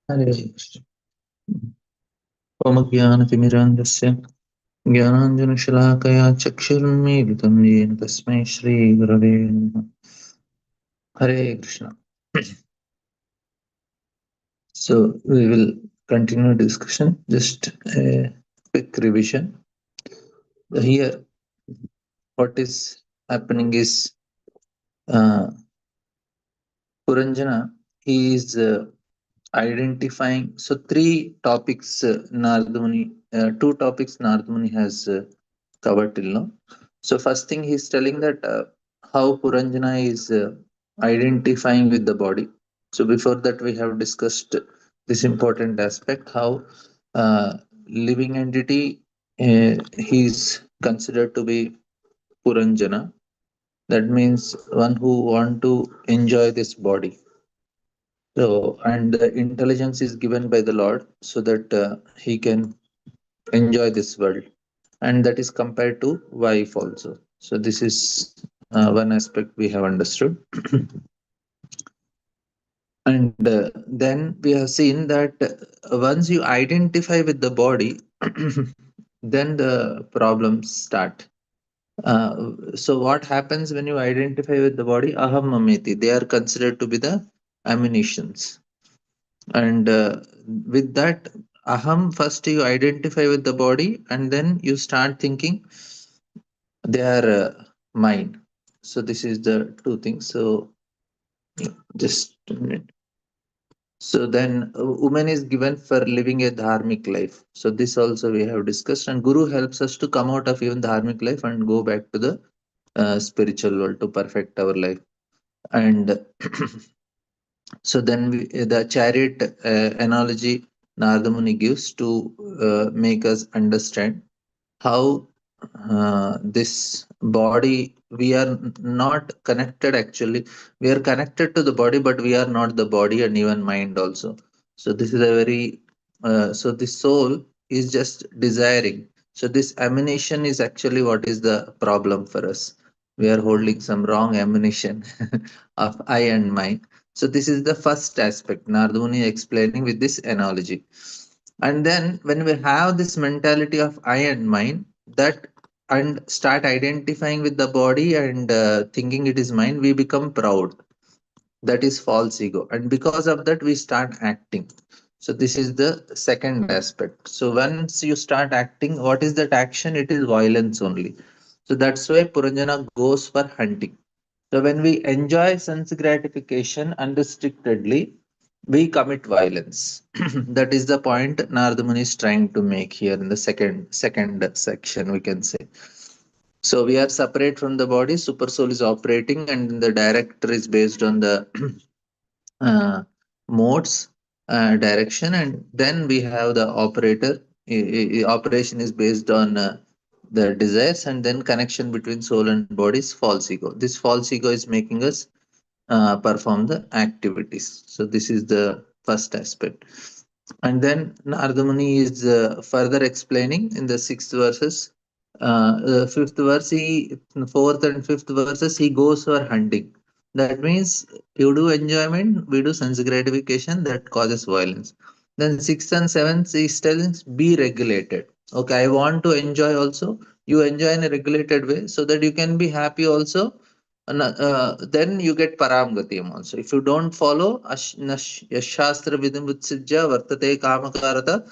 Hare Krishna. Omagyanatimirandasya Jnananjanashalakaya Chakshurunmilitam Yena Tasmai Shri Gurave Namaha. Hare Krishna. So we will continue discussion. Just a quick revision. Here, what is happening is uh, Puranjana is identifying. So three topics two topics Nardamuni has covered till now. So first thing he's telling that how Puranjana is identifying with the body. So before that we have discussed this important aspect how uh, living entity he is considered to be Puranjana. That means one who want to enjoy this body. So and the intelligence is given by the Lord so that he can enjoy this world, and that is compared to wife also. So this is one aspect we have understood. And then we have seen that once you identify with the body then the problems start. So what happens when you identify with the body? Aham mameti, they are considered to be the ammunitions. And with that aham, first you identify with the body and then you start thinking they are mine. So this is the two things. So just a minute. So then woman is given for living a dharmic life. So this also we have discussed, and Guru helps us to come out of even dharmic life and go back to the spiritual world to perfect our life. And so then the chariot analogy Narada Muni gives to make us understand how this body, we are not connected actually. We are connected to the body, but we are not the body and even mind also. So this is a very so the soul is just desiring. So this ammunition is actually what is the problem for us. We are holding some wrong ammunition of I and mind. So this is the first aspect Narduni explaining with this analogy. And then when we have this mentality of I and mind, that and start identifying with the body and thinking it is mine, we become proud. That is false ego, and because of that we start acting. So this is the second aspect. So once you start acting, what is that action? It is violence only. So that's why Puranjana goes for hunting. So when we enjoy sense gratification unrestrictedly, we commit violence. That is the point Narada Muni is trying to make here in the second section, we can say. So we are separate from the body, super soul is operating, and the director is based on the uh, modes direction, and then we have the operator. Operation is based on the desires, and then connection between soul and body is false ego. This false ego is making us perform the activities. So this is the first aspect. And then Narada Muni is further explaining in the sixth verses. Fifth verse, fourth and fifth verses, he goes for hunting. That means you do enjoyment, we do sense gratification that causes violence. Then sixth and seventh is telling be regulated. Okay, I want to enjoy also. You enjoy in a regulated way so that you can be happy also, and then you get paramgatyam also. If you don't follow yashastra vidhim utsijya vartate kamakarata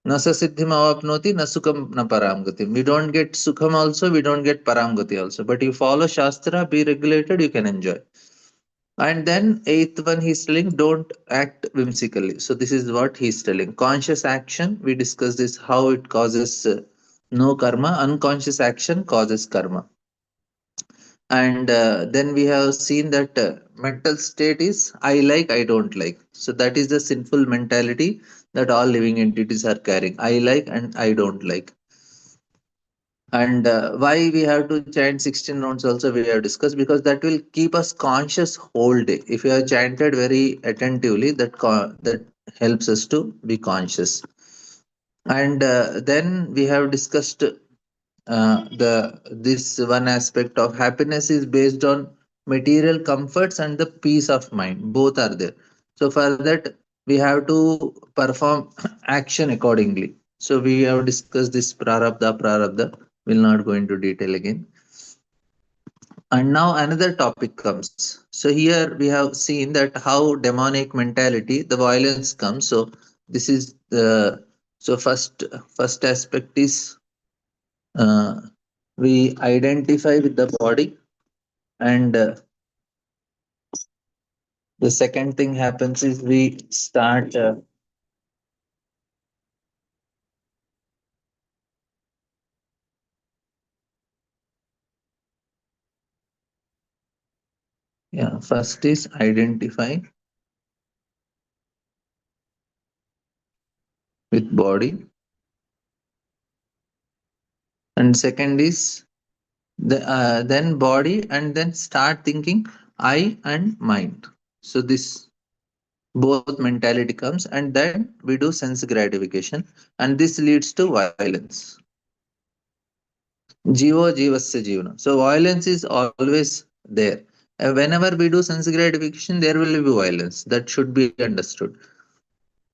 nasa siddhim avapnoti nasukam na paramgatim. We don't get sukham also, we don't get paramgati also. But you follow shastra, be regulated, you can enjoy. And then eighth one he's telling don't act whimsically. So this is what he's telling. Conscious action, we discussed this how it causes no karma. Unconscious action causes karma. And then we have seen that mental state is I like, I don't like. So that is the sinful mentality that all living entities are carrying. I like and I don't like. And why we have to chant 16 rounds also we have discussed, because that will keep us conscious whole day. If you have chanted very attentively, that helps us to be conscious. And then we have discussed the this one aspect of happiness is based on material comforts and the peace of mind, both are there. So for that we have to perform action accordingly. So we have discussed this prarabdha. Will not go into detail again. And now another topic comes. So here we have seen that how demonic mentality, the violence comes. So this is the so first aspect is uh, we identify with the body, and the second thing happens is we start yeah, first is identify with body, and second is then body, and then start thinking I and mind. So this both mentality comes, and then we do sense gratification, and this leads to violence. Jivo jivasya jivana. So violence is always there. Whenever we do sense gratification, there will be violence. That should be understood.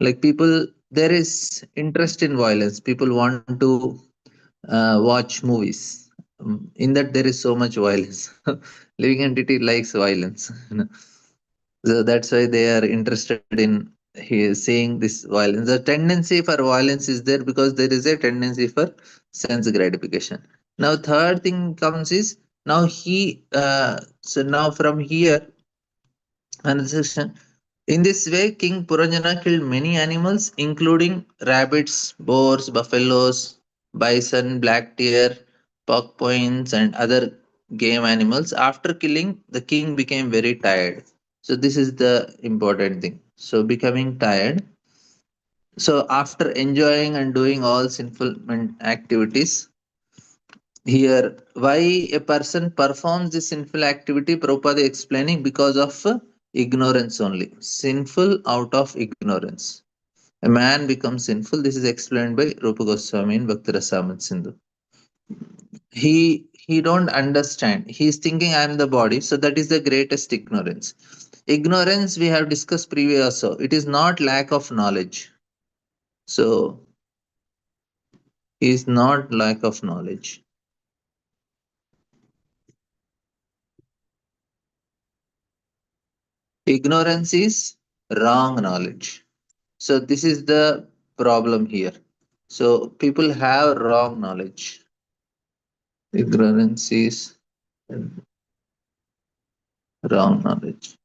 Like people, there is interest in violence. People want to watch movies. In that there is so much violence. Living entity likes violence. So that's why they are interested in seeing this violence. The tendency for violence is there because there is a tendency for sense gratification. Now, third thing comes is now so now from here, another section. In this way, King Puranjana killed many animals, including rabbits, boars, buffaloes, bison, black deer, porcupines, and other game animals. After killing, the king became very tired. So, this is the important thing. So, becoming tired. So, after enjoying and doing all sinful activities, here, why a person performs this sinful activity, Prabhupada explaining because of ignorance only. Sinful out of ignorance. A man becomes sinful. This is explained by Rupa Goswami in Bhakti Rasamrita Sindhu. He don't understand. He is thinking I am the body. So that is the greatest ignorance. Ignorance we have discussed previously also. It is not lack of knowledge. So is not lack of knowledge. Ignorance is wrong knowledge. So this is the problem here. So people have wrong knowledge. Ignorance is wrong knowledge.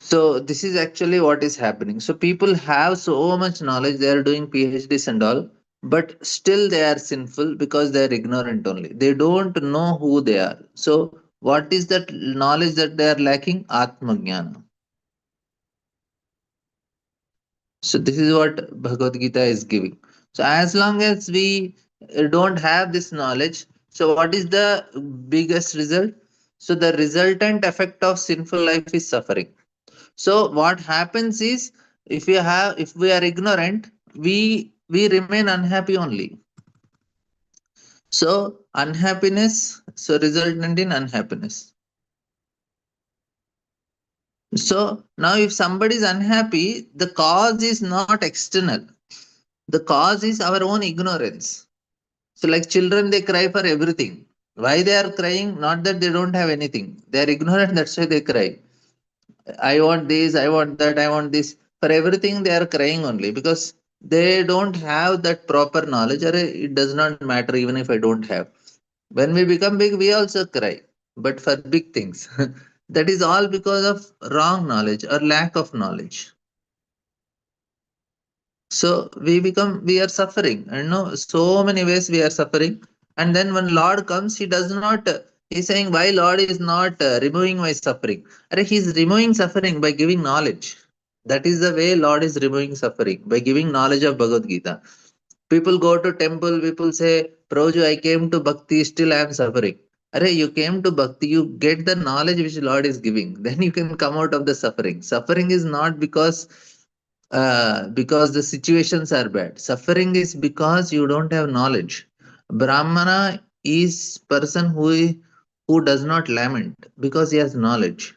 So this is actually what is happening. So people have so much knowledge, they are doing PhDs and all, but still they are sinful because they are ignorant only. They don't know who they are. So what is that knowledge that they are lacking? Atma Jnana. So this is what Bhagavad Gita is giving. So as long as we don't have this knowledge, so what is the biggest result? So the resultant effect of sinful life is suffering. So what happens is if we are ignorant, we remain unhappy only. So unhappiness, so resultant in unhappiness. So now if somebody is unhappy, the cause is not external. The cause is our own ignorance. So like children, they cry for everything. Why they are crying? Not that they don't have anything. They are ignorant, that's why they cry. I want this, I want that, I want this. For everything, they are crying only because they don't have that proper knowledge. Or it does not matter even if I don't have. When we become big, we also cry. But for big things, that is all because of wrong knowledge or lack of knowledge. So we are suffering. And no, so many ways we are suffering. And then when Lord comes, he does not, he's saying, why Lord is not removing my suffering? He's removing suffering by giving knowledge. That is the way Lord is removing suffering, by giving knowledge of Bhagavad Gita. People go to temple, people say, Prabhuji, I came to bhakti, still I am suffering. You came to bhakti, you get the knowledge which Lord is giving, then you can come out of the suffering. Suffering is not because the situations are bad. Suffering is because you don't have knowledge. Brahmana is person who does not lament because he has knowledge.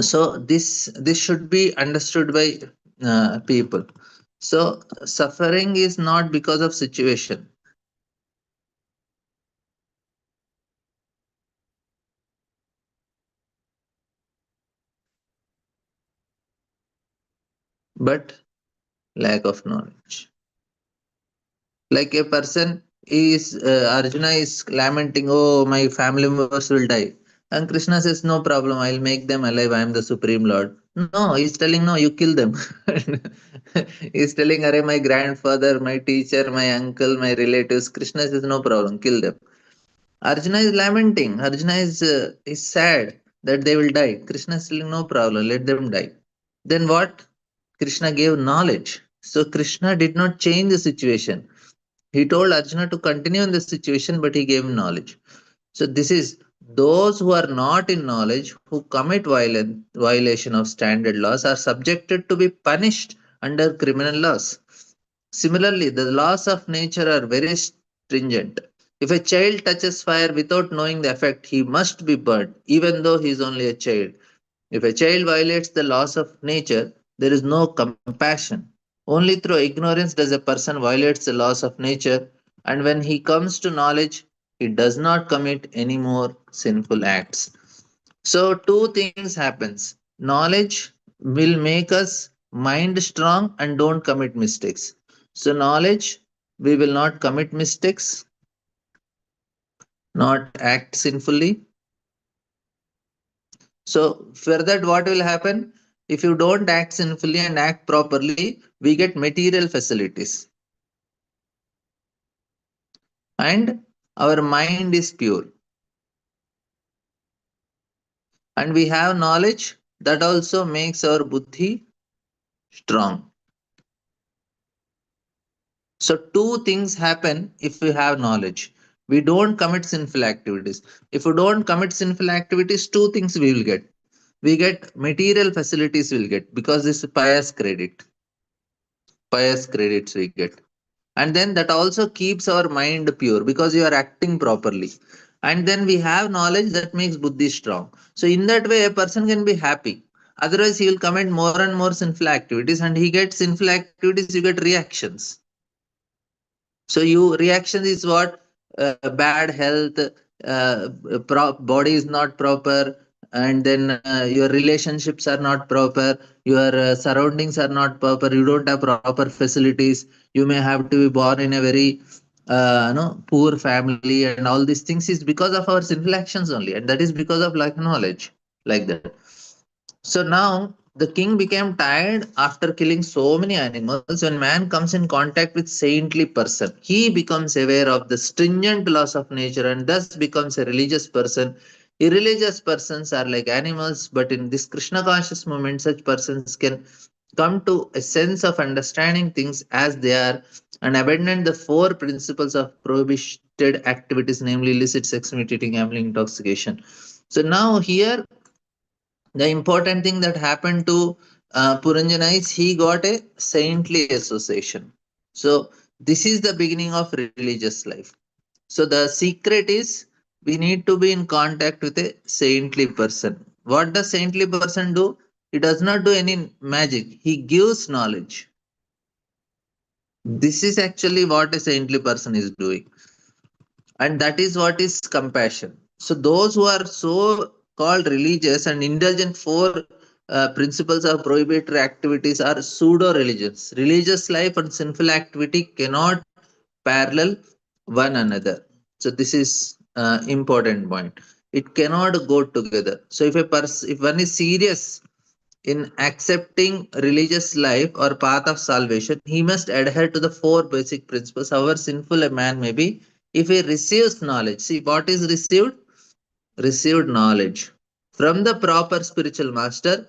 So this should be understood by people. So suffering is not because of situation, but lack of knowledge. Like a person is Arjuna is lamenting, oh, my family members will die. And Krishna says, no problem, I'll make them alive. I am the Supreme Lord. No, he's telling, no, you kill them. He's telling, Arey, my grandfather, my teacher, my uncle, my relatives. Krishna says, no problem, kill them. Arjuna is lamenting. Arjuna is sad that they will die. Krishna is telling, no problem, let them die. Then what? Krishna gave knowledge. So Krishna did not change the situation. He told Arjuna to continue in the situation, but he gave him knowledge. So this is those who are not in knowledge, who commit violation of standard laws, are subjected to be punished under criminal laws. Similarly, the laws of nature are very stringent. If a child touches fire without knowing the effect, he must be burned, even though he is only a child. If a child violates the laws of nature, there is no compassion. Only through ignorance does a person violate the laws of nature, and when he comes to knowledge, he does not commit any more sinful acts. So two things happens. Knowledge will make us mind strong and don't commit mistakes. So knowledge, we will not commit mistakes, not act sinfully. So for that, what will happen? If you don't act sinfully and act properly, we get material facilities, and our mind is pure, and we have knowledge that also makes our buddhi strong. So two things happen if we have knowledge. We don't commit sinful activities. If we don't commit sinful activities, two things we will get. We get material facilities will get because this pious credits we get. And then that also keeps our mind pure because you are acting properly. And then we have knowledge that makes buddhi strong. So in that way a person can be happy. Otherwise he will commit more and more sinful activities, and he gets sinful activities, you get reactions. So you reactions is what? Bad health, body is not proper, and then your relationships are not proper, your surroundings are not proper, you don't have proper facilities, you may have to be born in a very poor family, and all these things is because of our sinful actions only, and that is because of lack of knowledge, like that. So now the king became tired after killing so many animals. When man comes in contact with saintly person, he becomes aware of the stringent laws of nature and thus becomes a religious person. Irreligious persons are like animals, but in this Krishna conscious moment, such persons can come to a sense of understanding things as they are and abandon the four principles of prohibited activities, namely illicit sex, imitating, gambling, intoxication. So now here the important thing that happened to Puranjana is he got a saintly association. So this is the beginning of religious life. So the secret is we need to be in contact with a saintly person. What does saintly person do? He does not do any magic. He gives knowledge. This is actually what a saintly person is doing, and that is what is compassion. So those who are so called religious and indulgent for principles of prohibitory activities are pseudo religions. Religious life and sinful activity cannot parallel one another. So this is important point. It cannot go together. So if one is serious in accepting religious life or path of salvation, he must adhere to the four basic principles, however sinful a man may be. If he receives knowledge, see what is received? Received knowledge from the proper spiritual master,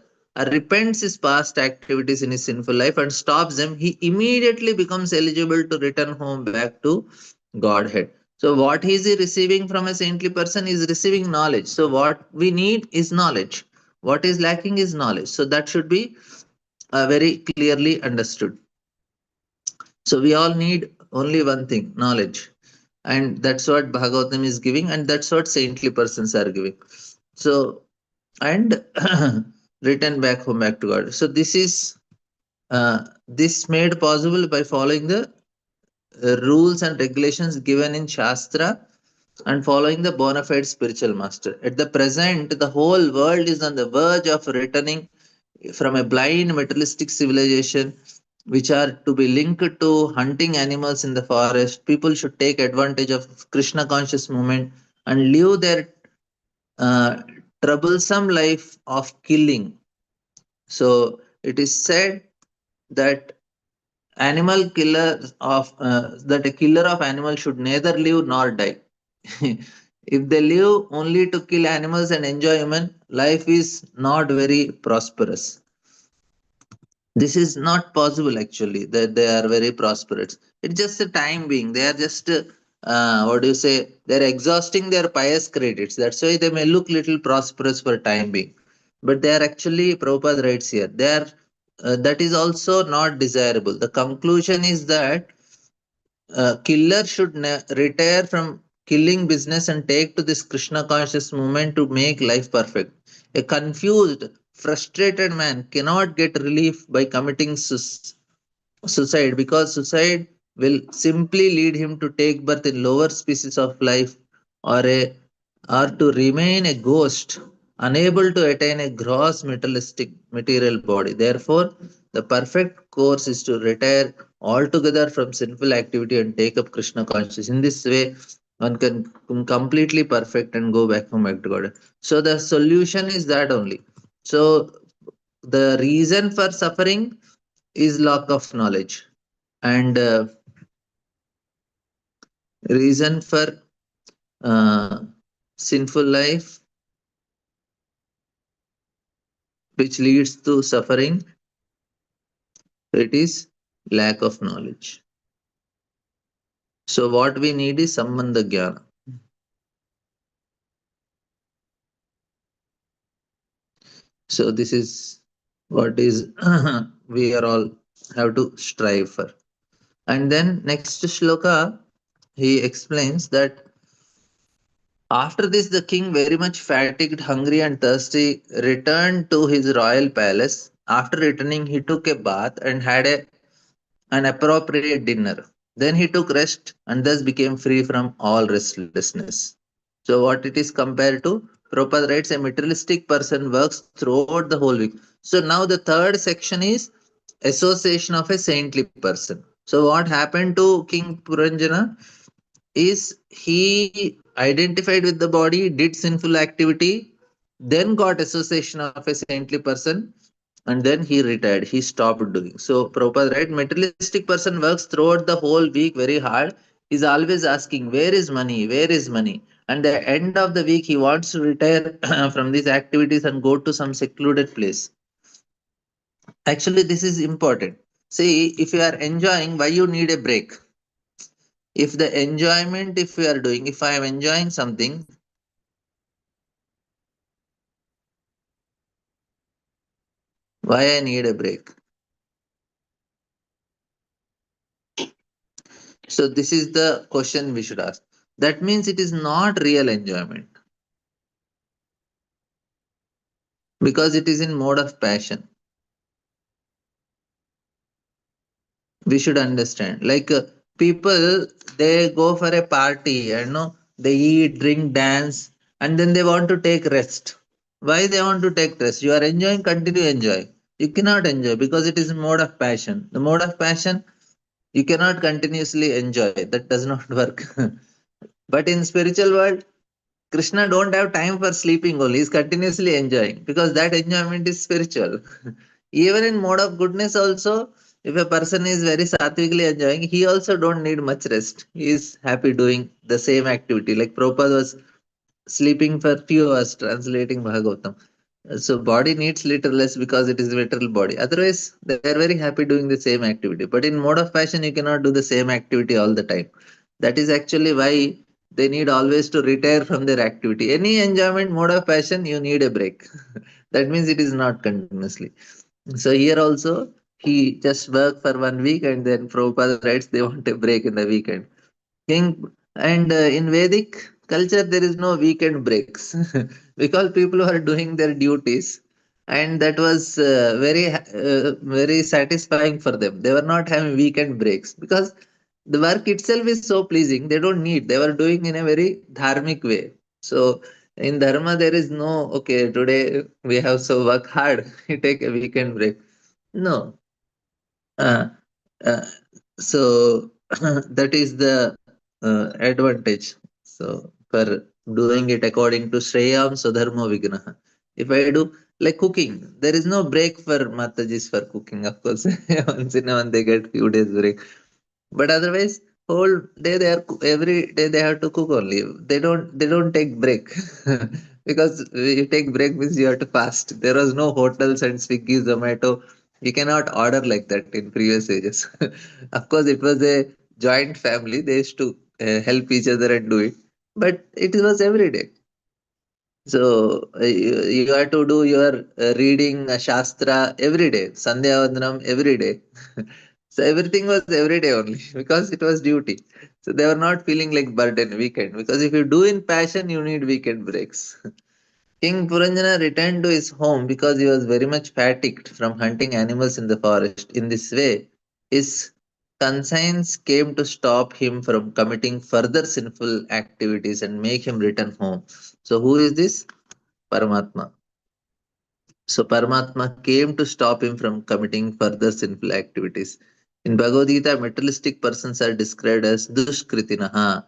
repents his past activities in his sinful life and stops them, he immediately becomes eligible to return home back to Godhead. So, what is he receiving from a saintly person? Is receiving knowledge. So, what we need is knowledge. What is lacking is knowledge. So, that should be very clearly understood. So, we all need only one thing, knowledge. And that's what Bhagavatam is giving, and that's what saintly persons are giving. So, and return back home, back to God. So this made possible by following the rules and regulations given in Shastra and following the bona fide spiritual master. At the present, the whole world is on the verge of returning from a blind materialistic civilization which are to be linked to hunting animals in the forest. People should take advantage of Krishna conscious movement and live their uh, troublesome life of killing. So it is said that animal killer of that a killer of animals should neither live nor die. If they live only to kill animals and enjoy human, life is not very prosperous. This is not possible actually, that they are very prosperous. It's just a time being. They are just, what do you say, they're exhausting their pious credits. That's why they may look little prosperous for time being. But they are actually, Prabhupada writes here, they are, that is also not desirable. The conclusion is that killer should retire from killing business and take to this Krishna conscious movement to make life perfect. A confused, frustrated man cannot get relief by committing suicide, because suicide will simply lead him to take birth in lower species of life, or a or to remain a ghost, unable to attain a gross materialistic material body. Therefore, the perfect course is to retire altogether from sinful activity and take up Krishna consciousness. In this way, one can completely perfect and go back home, back to God. So the solution is that only. So the reason for suffering is lack of knowledge, and reason for uh, sinful life which leads to suffering, it is lack of knowledge. So what we need is sambandha jnana. So this is what is we are all have to strive for. And then next shloka, he explains that after this, the king, very much fatigued, hungry, and thirsty, returned to his royal palace. After returning, he took a bath and had an appropriate dinner. Then he took rest and thus became free from all restlessness. So, what it is compared to, Prabhupada writes, a materialistic person works throughout the whole week. So, now the third section is association of a saintly person. So, what happened to King Puranjana is he identified with the body, did sinful activity, then got association of a saintly person, and then he retired. He stopped doing. So Prabhupada, right? Materialistic person works throughout the whole week very hard. He's always asking, where is money? Where is money? And the end of the week, he wants to retire from these activities and go to some secluded place. Actually, this is important. See, if you are enjoying, why you need a break? If the enjoyment, if we are doing, if I am enjoying something, why I need a break? So this is the question we should ask. That means it is not real enjoyment, because it is in mode of passion. We should understand. Like people, they go for a party and no, they eat, drink, dance, and then they want to take rest. Why they want to take rest? You are enjoying, continue enjoy. You cannot enjoy because it is mode of passion. The mode of passion, you cannot continuously enjoy. That does not work. But in spiritual world, Krishna don't have time for sleeping only. He's continuously enjoying because that enjoyment is spiritual. Even in mode of goodness also, if a person is very sattvikally enjoying, he also don't need much rest. He is happy doing the same activity. Like Prabhupada was sleeping for few hours translating Bhagavatam. So body needs little less because it is literal body. Otherwise, they are very happy doing the same activity. But in mode of passion, you cannot do the same activity all the time. That is actually why they need always to retire from their activity. Any enjoyment mode of passion, you need a break. That means it is not continuously. So here also, he just worked for 1 week and then Prabhupada writes they want a break in the weekend. King, and in Vedic culture, there is no weekend breaks because people are doing their duties. And that was very satisfying for them. They were not having weekend breaks because the work itself is so pleasing. They don't need. They were doing in a very dharmic way. So in dharma there is no okay today we have so work hard. You take a weekend break. No. Uh, uh, so that is the advantage. So for doing it according to Shreyam Swadharma Vignaha. If I do like cooking, there is no break for Matajis for cooking. Of course, once in a while they get few days break. But otherwise, whole day they are every day they have to cook only. They don't take break because you take break means you have to fast. There was no hotels and Swiggy, Zomato. You cannot order like that in previous ages. Of course, it was a joint family. They used to help each other and do it, but it was every day. So you have to do your reading Shastra every day, Sandhya Vandanam every day. So everything was every day only because it was duty. So they were not feeling like burden weekend because if you do in passion, you need weekend breaks. King Puranjana returned to his home because he was very much fatigued from hunting animals in the forest. In this way, his conscience came to stop him from committing further sinful activities and make him return home. So who is this? Paramatma. So Paramatma came to stop him from committing further sinful activities. In Bhagavad Gita, materialistic persons are described as dushkritinaha,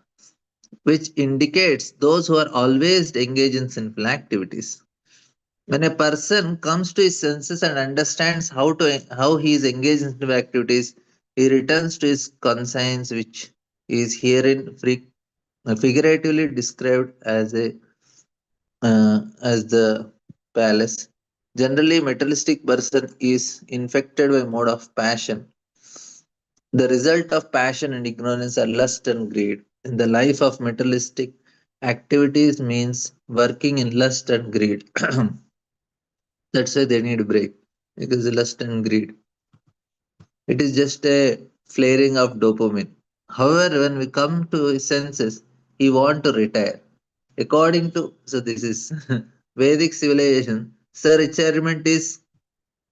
which indicates those who are always engaged in sinful activities. When a person comes to his senses and understands how he is engaged in sinful activities, he returns to his conscience, which is herein figuratively described as the palace. Generally, materialistic person is infected by mode of passion. The result of passion and ignorance are lust and greed. In the life of materialistic activities means working in lust and greed. That's why they need a break because the lust and greed. It is just a flaring of dopamine. However, when we come to his senses, he want to retire. According to so this is Vedic civilization, so retirement is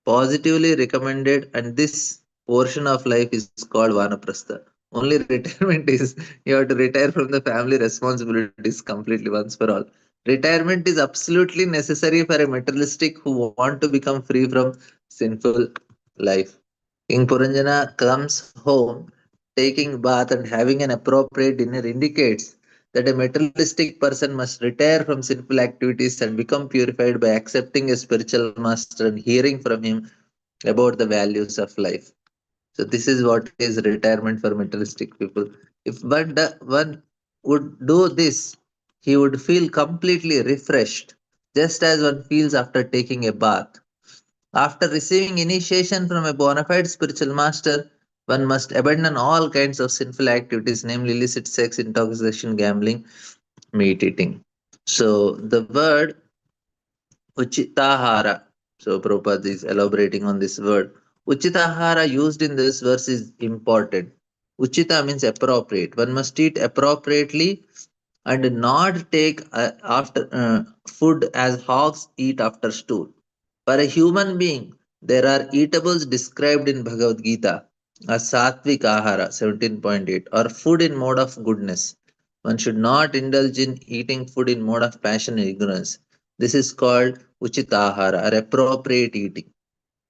positively recommended, and this portion of life is called vanaprastha. Only retirement is you have to retire from the family responsibilities completely once for all. Retirement is absolutely necessary for a materialistic who want to become free from sinful life. King Puranjana comes home, taking bath and having an appropriate dinner indicates that a materialistic person must retire from sinful activities and become purified by accepting a spiritual master and hearing from him about the values of life. So this is what is retirement for materialistic people. If one would do this, he would feel completely refreshed, just as one feels after taking a bath. After receiving initiation from a bona fide spiritual master, one must abandon all kinds of sinful activities, namely illicit sex, intoxication, gambling, meat eating. So the word Uchitahara. So Prabhupada is elaborating on this word. Uchitahara used in this verse is important. Uchita means appropriate. One must eat appropriately and not take after food as hogs eat after stool. For a human being, there are eatables described in Bhagavad Gita as sattvic ahara 17.8 or food in mode of goodness. One should not indulge in eating food in mode of passion and ignorance. This is called uchitahara or appropriate eating.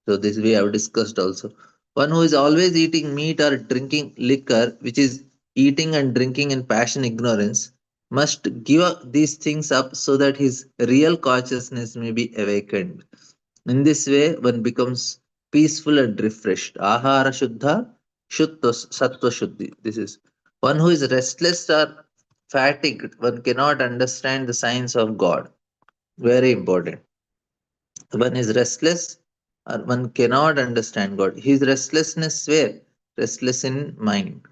So this we have discussed also. One who is always eating meat or drinking liquor, which is eating and drinking in passion ignorance, must give these things up so that his real consciousness may be awakened. In this way, one becomes peaceful and refreshed. Ahara Shuddha, Shuddha Sattva Shuddhi. This is one who is restless or fatigued. One cannot understand the signs of God. Very important. One is restless or one cannot understand God. His restlessness where? Restless in mind.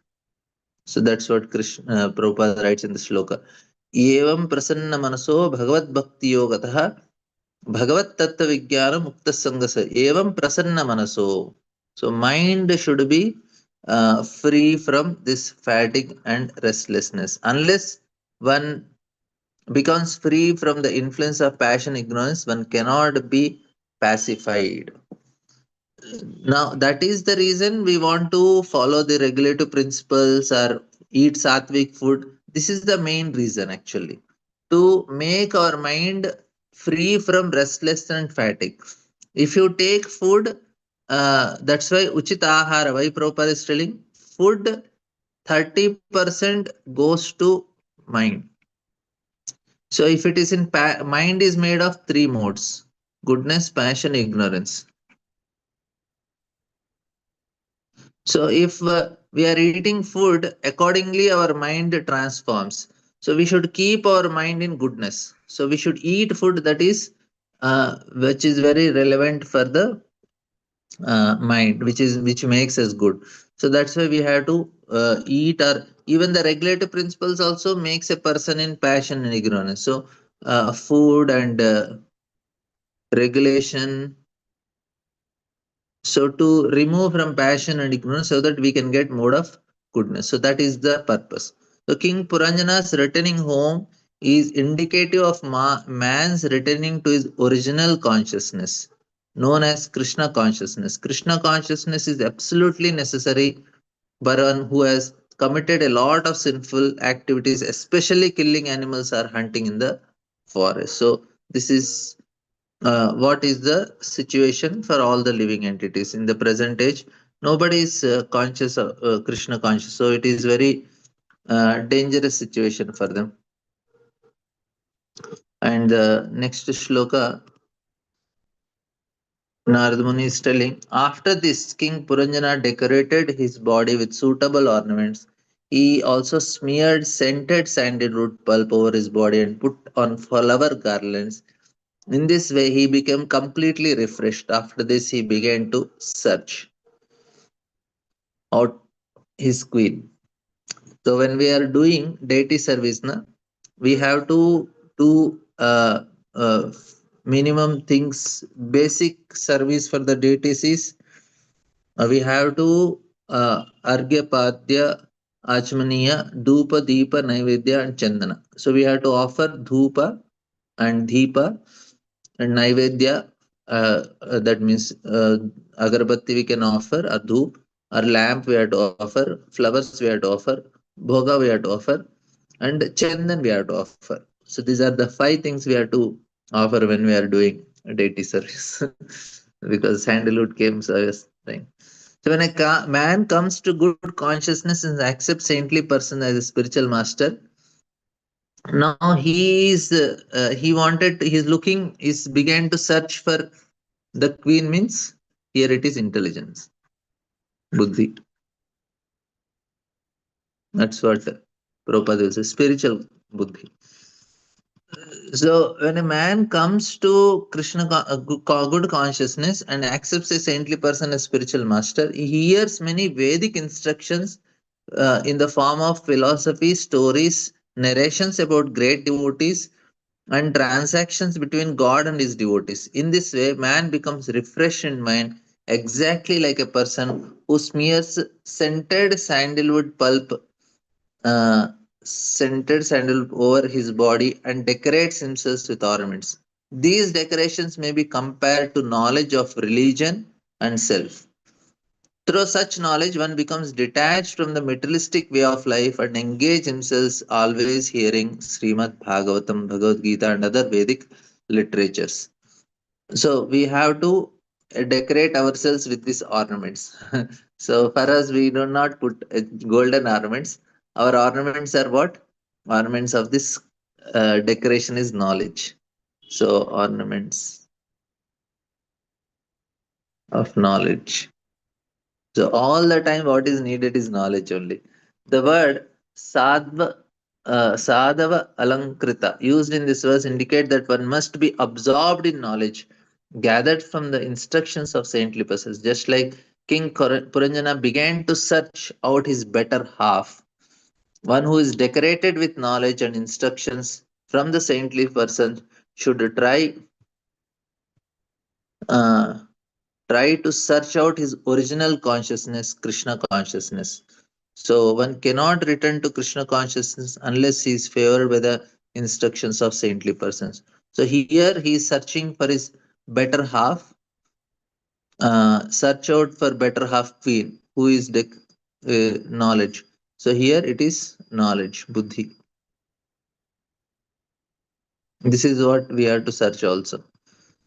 So that's what Krishna Prabhupada writes in the sloka. Evam prasanna manaso bhagavad bhakti yogatah Bhagavat Tattva Vijnana Mukta Sangasa. Evam Prasanna Manaso. So mind should be free from this fatigue and restlessness. Unless one becomes free from the influence of passion ignorance, one cannot be pacified. Now, that is the reason we want to follow the regulative principles or eat sattvic food. This is the main reason actually, to make our mind free from restlessness and fatigue. If you take food, that's why Uchita Ahara, why Prabhupada is telling food 30% goes to mind. So if it is in mind is made of three modes: goodness, passion, ignorance. So if we are eating food, accordingly our mind transforms. So we should keep our mind in goodness. So we should eat food that is which is very relevant for the mind, which makes us good. So that's why we have to eat, or even the regulative principles also makes a person in passion and ignorance. So food and regulation, so to remove from passion and ignorance so that we can get mode of goodness. So that is the purpose. So King Puranjana's returning home is indicative of man's returning to his original consciousness, known as Krishna consciousness. Krishna consciousness is absolutely necessary for one who has committed a lot of sinful activities, especially killing animals or hunting in the forest. So this is what is the situation for all the living entities in the present age. Nobody is conscious of Krishna conscious, so it is very dangerous situation for them. And the next shloka, Narad Muni is telling, after this, King Puranjana decorated his body with suitable ornaments. He also smeared scented sandalwood pulp over his body and put on flower garlands. In this way, he became completely refreshed. After this, he began to search out his queen. So, when we are doing deity service, na, we have to do minimum things. Basic service for the deities is we have to Argya Padya, Achmaniya, Dhupa, Deepa, Naivedya, and Chandana. So, we have to offer Dhupa and Deepa and Naivedya, that means agarbatti we can offer, a dhoop, or lamp we have to offer, flowers we have to offer, bhoga we have to offer, and chandan we have to offer. So these are the five things we have to offer when we are doing a deity service. Because sandalwood came, so I was saying. So when a man comes to good consciousness and accepts saintly person as a spiritual master, now he wanted, he's looking, he's began to search for the queen, means here it is intelligence, buddhi. That's what Prabhupada will say, spiritual buddhi. So when a man comes to Krishna good consciousness and accepts a saintly person as spiritual master, he hears many Vedic instructions in the form of philosophy, stories, narrations about great devotees, and transactions between God and his devotees. In this way, man becomes refreshed in mind, exactly like a person who smears uh, scented sandalwood over his body and decorates himself with ornaments. These decorations may be compared to knowledge of religion and self. Through such knowledge, one becomes detached from the materialistic way of life and engage himself always hearing Srimad Bhagavatam, Bhagavad Gita, and other Vedic literatures. So we have to decorate ourselves with these ornaments. So for us, we do not put golden ornaments. Our ornaments are what? Ornaments of this decoration is knowledge. So ornaments of knowledge. So all the time, what is needed is knowledge only. The word sadhava alankrita used in this verse indicate that one must be absorbed in knowledge gathered from the instructions of saintly persons. Just like King Puranjana began to search out his better half, one who is decorated with knowledge and instructions from the saintly person should uh, try to search out his original consciousness, Krishna consciousness. So one cannot return to Krishna consciousness unless he is favored by the instructions of saintly persons. So here he is searching for his better half, search out for better half queen, who is the knowledge. So here it is knowledge, buddhi. This is what we have to search also.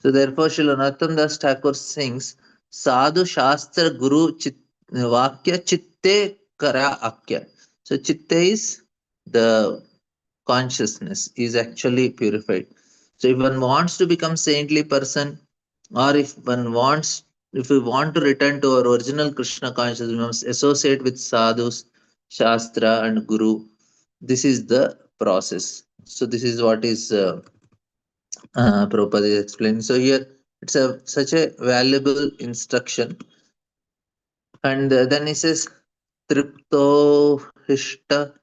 So therefore, Srila Narottam Das Thakur sings, Sadhu Shastra Guru Vakya Chitte Kara Akya. So Chitte is the consciousness, is actually purified. So if one wants to become saintly person, or if we want to return to our original Krishna consciousness, we must associate with sadhus, Shastra and Guru. This is the process. So this is what is Prabhupada is explaining. So here it's a such a valuable instruction. And then he says, Tripto Hishta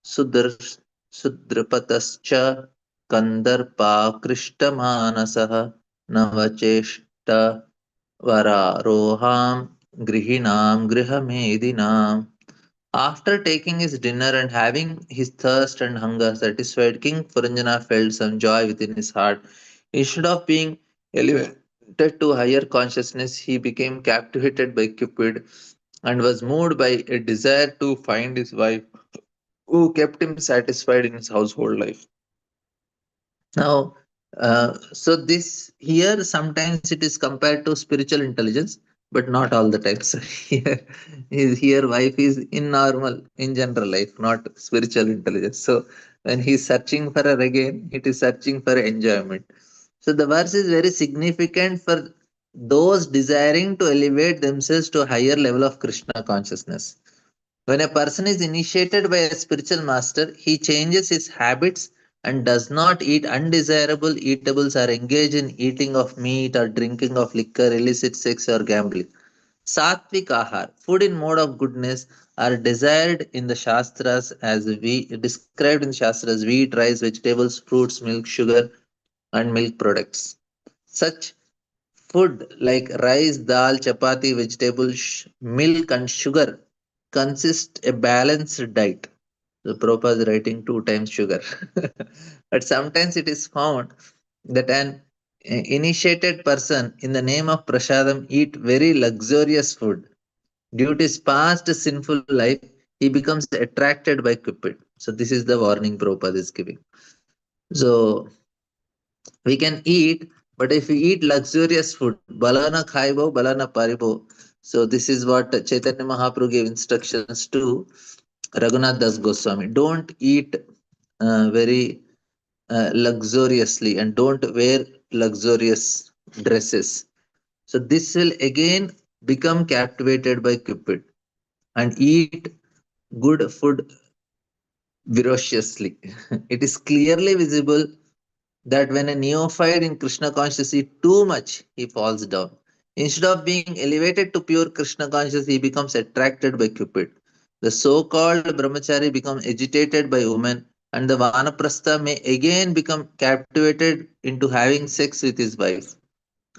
Sudr Sudripatascha Kandarpa Krishta Manasaha Navacheshta Vararoham Grihinam Grihamedinam. After taking his dinner and having his thirst and hunger satisfied, King Puranjana felt some joy within his heart. Instead of being elevated to higher consciousness, he became captivated by Cupid and was moved by a desire to find his wife, who kept him satisfied in his household life. Now, so this here sometimes it is compared to spiritual intelligence, but not all the times. here, here wife is in normal in general life, not spiritual intelligence. So when he is searching for her again, it is searching for enjoyment. So the verse is very significant for those desiring to elevate themselves to a higher level of Krishna consciousness. When a person is initiated by a spiritual master, he changes his habits and does not eat undesirable eatables or engage in eating of meat or drinking of liquor, illicit sex or gambling. Sattvic ahar, food in mode of goodness, are desired in the Shastras as we described in the Shastras wheat, rice, vegetables, fruits, milk, sugar, and milk products. Such food like rice, dal, chapati, vegetables, milk, and sugar consist a balanced diet. The Prabhupada is writing two times sugar. But sometimes it is found that an initiated person in the name of prasadam eat very luxurious food. Due to his past sinful life, he becomes attracted by Cupid. So this is the warning Prabhupada is giving. So we can eat, but if we eat luxurious food, balana khaibo, balana paribo. So this is what Chaitanya Mahaprabhu gave instructions to Raghunath Das Goswami. Don't eat very luxuriously and don't wear luxurious dresses. So this will again become captivated by Cupid and eat good food ferociously. It is clearly visible that when a neophyte in Krishna consciousness eats too much, he falls down. Instead of being elevated to pure Krishna consciousness, he becomes attracted by Cupid. The so-called brahmachari becomes agitated by women, and the vanaprastha may again become captivated into having sex with his wife.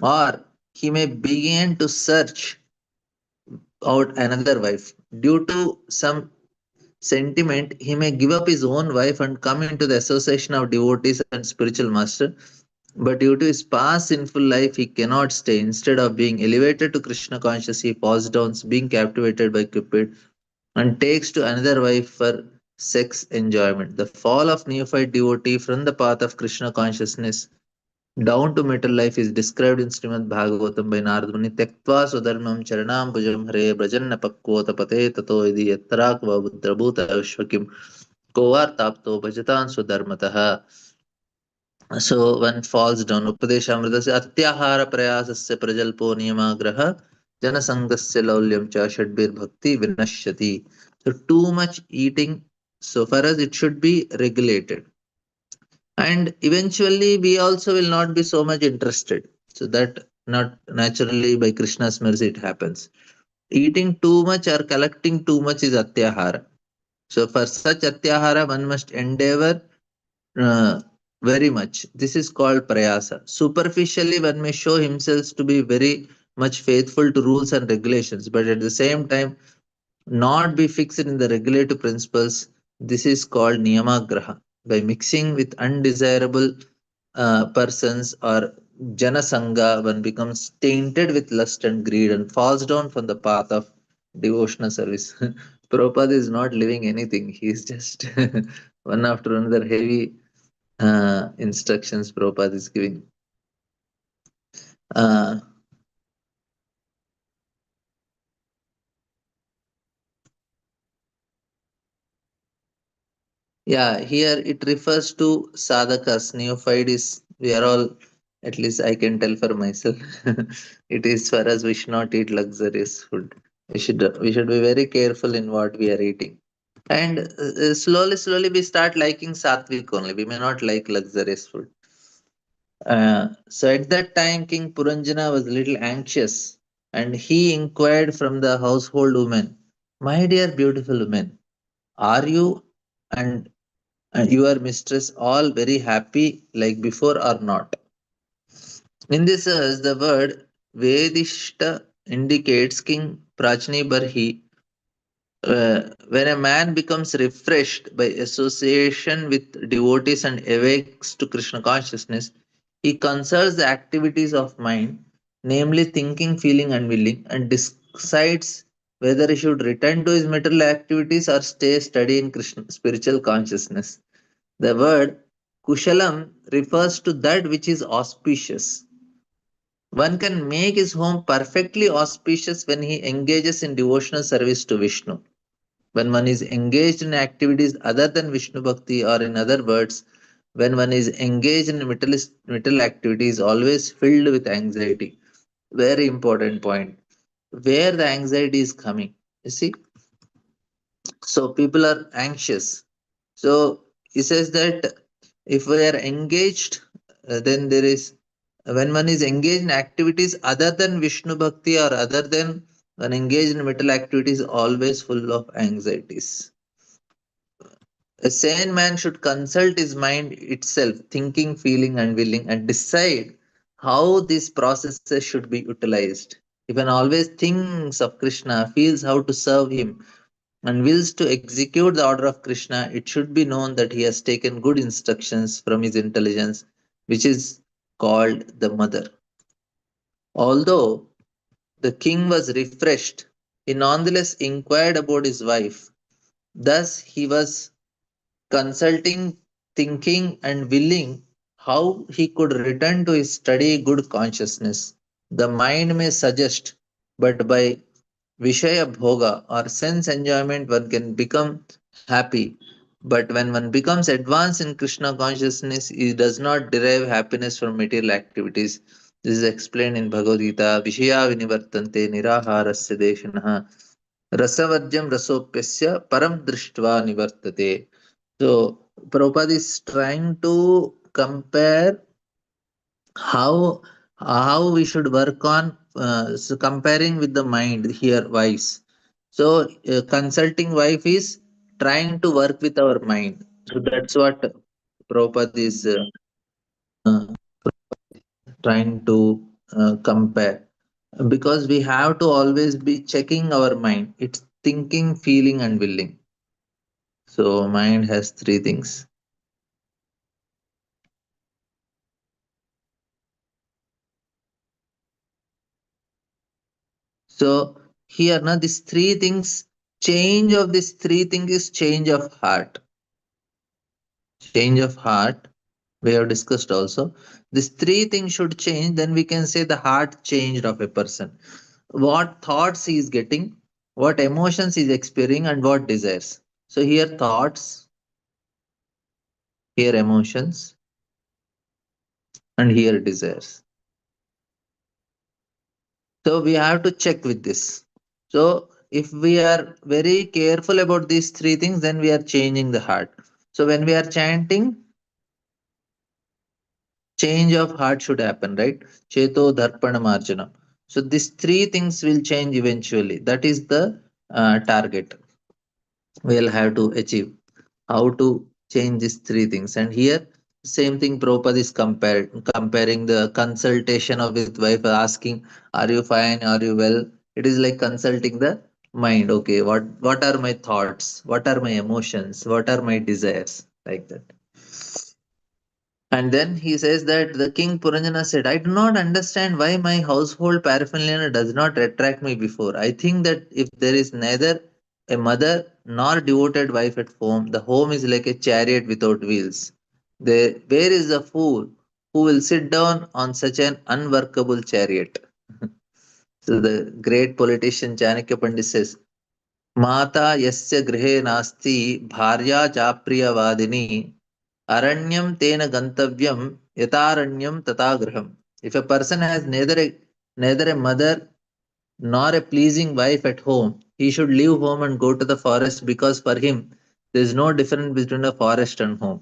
Or he may begin to search out another wife. Due to some sentiment, he may give up his own wife and come into the association of devotees and spiritual master. But due to his past sinful life, he cannot stay. Instead of being elevated to Krishna consciousness, he falls down, being captivated by Cupid, and takes to another wife for sex enjoyment. The fall of neophyte devotee from the path of Krishna consciousness down to metal life is described in Srimad Bhagavatam by Narad Muni. Tektva swadharmam charanam bhujam hare brajanna pakvota pate tato idi yatrakva buddhabhuta vishwakim kovartapto bhajataan swadharmataha. So one falls down. Upadeshamritasya atyahara prayasasya prajalpo niyamagraha janasangasya laulyam cha shadbir bhakti vinashyati. So too much eating. So for us it should be regulated. And eventually we also will not be so much interested. So that not naturally by Krishna's mercy it happens. Eating too much or collecting too much is atyahara. So for such atyahara one must endeavor uh, very much. This is called prayasa. Superficially, one may show himself to be very much faithful to rules and regulations, but at the same time, not be fixed in the regulative principles. This is called niyamagraha. By mixing with undesirable persons or Janasanga, one becomes tainted with lust and greed and falls down from the path of devotional service. Prabhupada is not living anything. He is just one after another heavy instructions Prabhupada is giving. Uh, yeah, here it refers to sadhakas, neophytes. We are all, at least I can tell for myself, it is for us we should not eat luxurious food. We should be very careful in what we are eating. And slowly we start liking sattvic only. We may not like luxurious food. So at that time, King Puranjana was a little anxious and he inquired from the household woman, "My dear beautiful woman, are you and your mistress all very happy like before or not?" In this verse, the word Vedishta indicates King Prachni Barhi. When a man becomes refreshed by association with devotees and awakes to Krishna consciousness, he consults the activities of mind, namely thinking, feeling, and willing, and decides whether he should return to his material activities or stay steady in Krishna spiritual consciousness. The word Kushalam refers to that which is auspicious. One can make his home perfectly auspicious when he engages in devotional service to Vishnu. When one is engaged in activities other than Vishnu Bhakti, or in other words, when one is engaged in material activities, always filled with anxiety. Very important point. Where the anxiety is coming. You see, so people are anxious. So he says that if we are engaged, then there is when one is engaged in activities other than Vishnu Bhakti or other than when engaged in material activities, always full of anxieties. A sane man should consult his mind itself, thinking, feeling, and willing, and decide how these processes should be utilized. If one always thinks of Krishna, feels how to serve him, and wills to execute the order of Krishna, it should be known that he has taken good instructions from his intelligence, which is called the mother. Although the king was refreshed, he nonetheless inquired about his wife. Thus, he was consulting, thinking, and willing how he could return to his steady good consciousness. The mind may suggest, but by Vishaya Bhoga or sense enjoyment, one can become happy. But when one becomes advanced in Krishna consciousness, he does not derive happiness from material activities. This is explained in Bhagavad Gita. Vishaya vinivartante niraharasya deshanaha rasavarjam rasopyasya param drishtva nivartate. So Prabhupada is trying to compare how we should work on so comparing with the mind here wives. So consulting wife is trying to work with our mind. So that's what Prabhupada is trying to compare, because we have to always be checking our mind. It's thinking, feeling, and willing. So mind has three things. So here now these three things, change of these three things is change of heart. Change of heart we have discussed also. These three things should change, then we can say the heart changed of a person. What thoughts he is getting, what emotions he is experiencing, and what desires. So here thoughts, here emotions, and here desires. So we have to check with this. So if we are very careful about these three things, then we are changing the heart. So when we are chanting, change of heart should happen, right? Cheto Dharpana Marjanam. So these three things will change eventually. That is the target we'll have to achieve. How to change these three things. And here, same thing Prabhupada is comparing the consultation of with wife, asking, "Are you fine? Are you well?" It is like consulting the mind. Okay, what are my thoughts? What are my emotions? What are my desires? Like that. And then he says that the king Puranjana said, I do not understand why my household paraphernalia does not attract me before. I think that if there is neither a mother nor devoted wife at home, the home is like a chariot without wheels. Where is the fool who will sit down on such an unworkable chariot? So the great politician Chanakya Pandit says, Mata yasya grihe nasti bharya chapriyavadini aranyam tena gantavyam yataranyam tata graham. If a person has neither a mother nor a pleasing wife at home, he should leave home and go to the forest because for him there is no difference between a forest and home.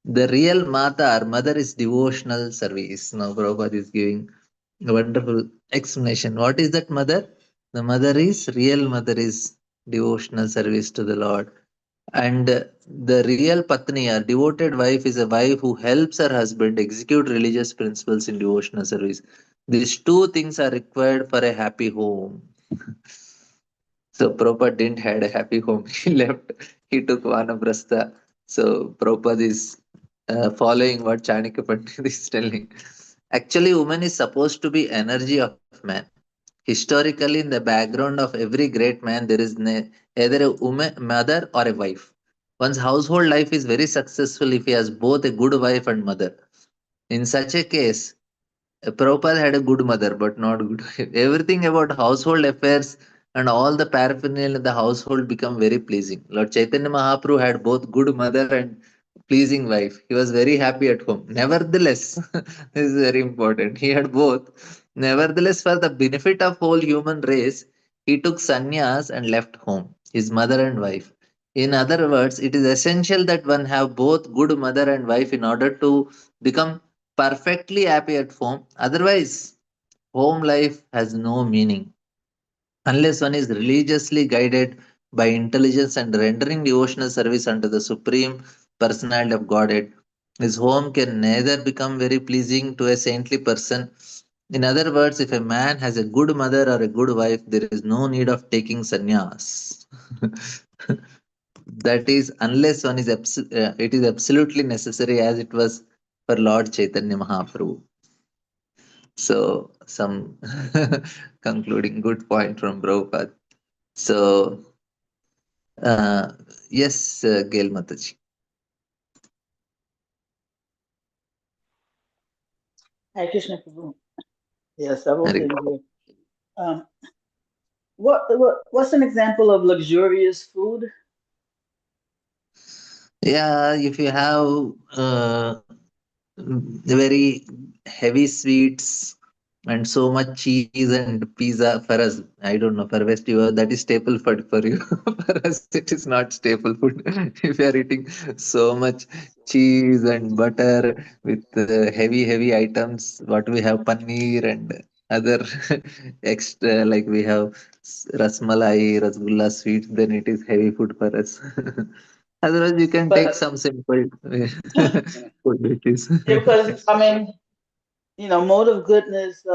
The real mata or mother is devotional service. Now Prabhupada is giving a wonderful explanation. What is that mother? The mother is real mother is devotional service to the Lord. And the real patni or devoted wife is a wife who helps her husband execute religious principles in devotional service. These two things are required for a happy home. So Prabhupada didn't had a happy home. He left. He took Vanaprastha. So Prabhupada is following what Chanakya Pandit is telling. Actually, woman is supposed to be energy of man. Historically, in the background of every great man, there is either a woman, mother or a wife. One's household life is very successful if he has both a good wife and mother. In such a case, Prabhupada had a good mother, but not good wife. Everything about household affairs and all the paraphernalia in the household become very pleasing. Lord Chaitanya Mahaprabhu had both good mother and pleasing wife. He was very happy at home. Nevertheless, this is very important. He had both. Nevertheless, for the benefit of whole human race, he took sannyas and left home, his mother and wife. In other words, it is essential that one have both good mother and wife in order to become perfectly happy at home. Otherwise, home life has no meaning. Unless one is religiously guided by intelligence and rendering devotional service unto the Supreme Personality of Godhead, his home can neither become very pleasing to a saintly person. In other words, if a man has a good mother or a good wife, there is no need of taking sannyas. That is, unless one is it is absolutely necessary, as it was for Lord Chaitanya Mahaprabhu. So, some concluding good point from Prabhupada. So, uh, yes, Gail Mataji. Hare Krishna Prabhu. There are several Hari. things here. Um, what's an example of luxurious food? Yeah, if you have very heavy sweets and so much cheese and pizza for us, I don't know, for West, that is staple food for you. For us, it is not staple food. If you are eating so much cheese and butter with heavy items, what we have paneer and other extra, like we have rasmalai, rasgulla sweets, then it is heavy food for us. Otherwise, you can take But some simple food dishes. yeah, because I mean, mode of goodness.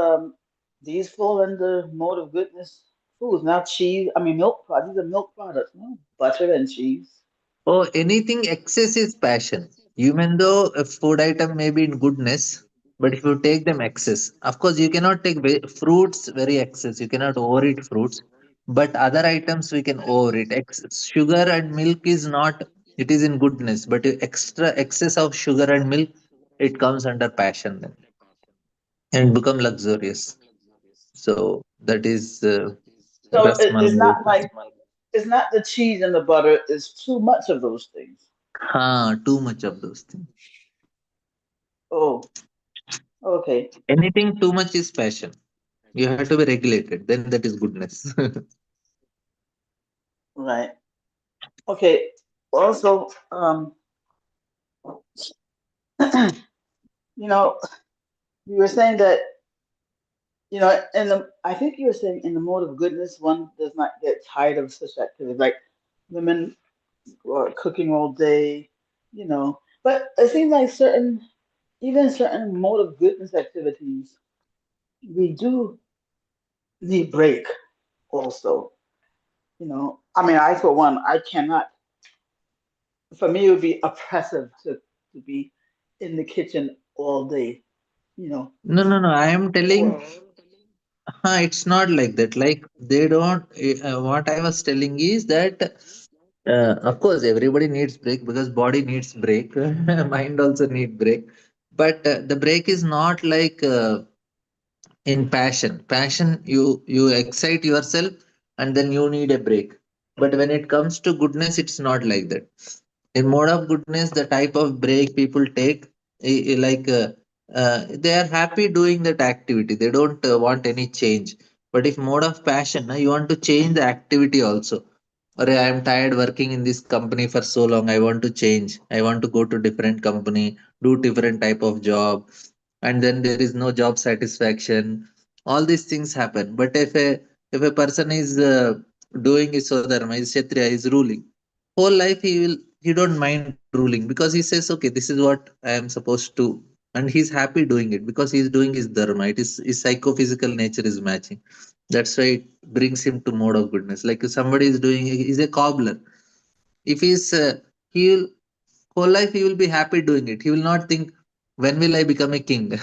These fall under mode of goodness foods. Now cheese. I mean, milk products. These are milk products. No, butter and cheese. Oh, anything excess is passion. Even though a food item may be in goodness, but if you take them excess, of course, you cannot take fruits very excess. You cannot overeat fruits, but other items we can overeat. Sugar and milk is not. It is in goodness, but extra excess of sugar and milk, it comes under passion then and become luxurious. So that is So it's rasmalai. not like it's not the cheese and the butter. It's too much of those things. Too much of those things. Oh, okay, Anything too much is passion. You have to be regulated. Then that is goodness. right. Okay. Also, you know, you were saying that, in the I think you were saying in the mode of goodness, one does not get tired of such activities. Like women are cooking all day, But it seems like even certain mode of goodness activities, we do need break also. I mean, I for one, I cannot. For me, it would be oppressive to be. in the kitchen all day, you know, No, no, no. I am telling, or it's not like that. Like they don't. What I was telling is that, of course, everybody needs break because body needs break, mind also need break. But the break is not like in passion. Passion, you excite yourself, and then you need a break. But when it comes to goodness, it's not like that. In mode of goodness, the type of break people take, like they are happy doing that activity, they don't want any change. But if mode of passion, you want to change the activity also. Or I am tired working in this company for so long, I want to change, I want to go to different company, do different type of job, and then there is no job satisfaction. All these things happen. But if a person is doing his swadharma, is kshatriya, is ruling whole life, he don't mind ruling because he says, okay, this is what I am supposed to, and he's happy doing it because he's doing his dharma. It is his psychophysical nature is matching. That's why it brings him to mode of goodness. Like if somebody is doing, he's a cobbler. If he'll whole life he will be happy doing it. He will not think, when will I become a king?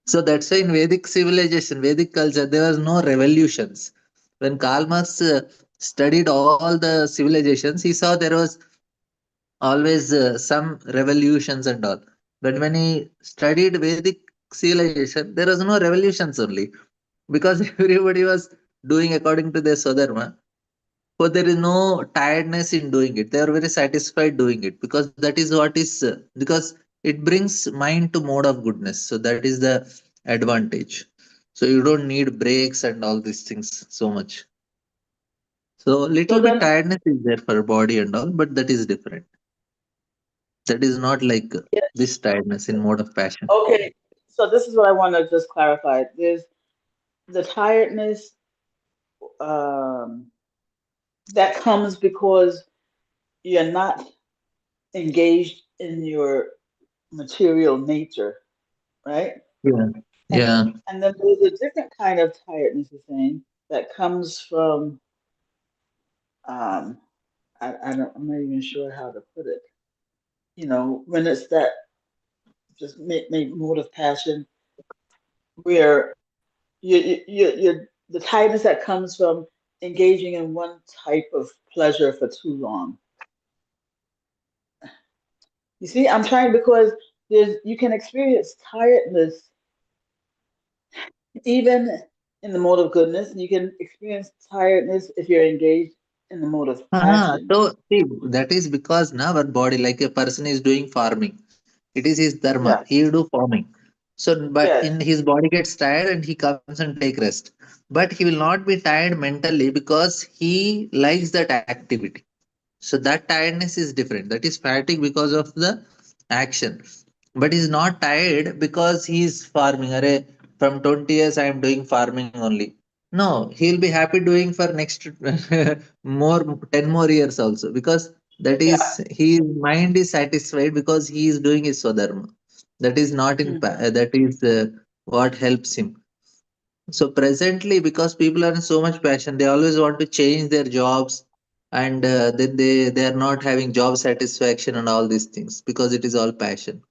So that's why in Vedic civilization, Vedic culture, there was no revolutions. When Karl Marx studied all the civilizations, he saw there was always some revolutions and all. But when he studied Vedic civilization, there was no revolutions only because everybody was doing according to their Swadharma. So there is no tiredness in doing it. They are very satisfied doing it because that is what is because it brings mind to mode of goodness. So that is the advantage. So you don't need breaks and all these things so much. So little so bit then tiredness is there for body and all, but that is different. That is not like yeah, this tiredness in mode of passion. okay. So this is what I want to just clarify. There's the tiredness um, that comes because you're not engaged in your material nature, right? Yeah. And Yeah. and then there's a different kind of tiredness, you're saying, that comes from um, I'm not even sure how to put it. You know, when it's that just mode of passion where the tiredness that comes from engaging in one type of pleasure for too long. You see, I'm trying because there's you can experience tiredness even in the mode of goodness, and you can experience tiredness if you're engaged in the mode of passion. So see, that is because now our body, like a person is doing farming, it is his dharma. Yes, He do farming. So, but yes, in his body gets tired and he comes and take rest. But he will not be tired mentally because he likes that activity. So that tiredness is different. That is fatigue because of the action. But he's not tired because he's farming. Array, from 20 years I am doing farming only. No, he'll be happy doing for next more 10 more years also because that yeah. is his mind is satisfied because he is doing his swadharma. That is not in Hmm. that is what helps him. So presently, because people are in so much passion, they always want to change their jobs, and then they are not having job satisfaction and all these things because it is all passion.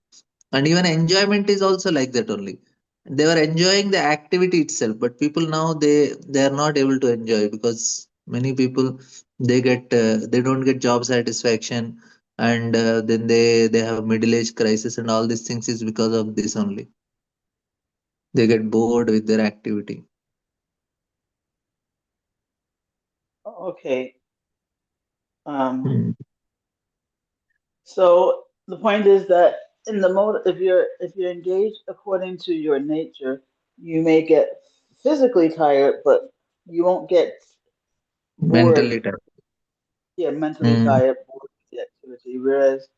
And even enjoyment is also like that only. They were enjoying the activity itself, but people now they are not able to enjoy because many people they don't get job satisfaction, and then they have middle age crisis and all these things is because of this only. They get bored with their activity. Okay. Um, Hmm. so the point is that in the mode, if you're engaged according to your nature, you may get physically tired, but you won't get bored. Mentally tired. Yeah, mentally Mm, tired, bored with the activity. Whereas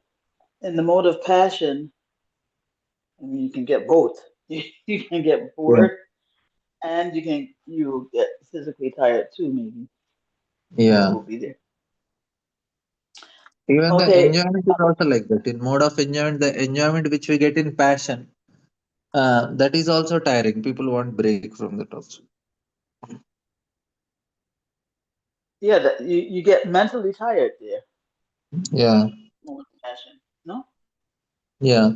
in the mode of passion, I mean, you can get both. You can get yeah, bored, and you get physically tired too. Maybe both yeah. will be there. Even the Okay. enjoyment is also like that. In mode of enjoyment, the enjoyment which we get in passion, that is also tiring. People want break from that also. Yeah, you get mentally tired there. Yeah. Mode of passion. No. Yeah.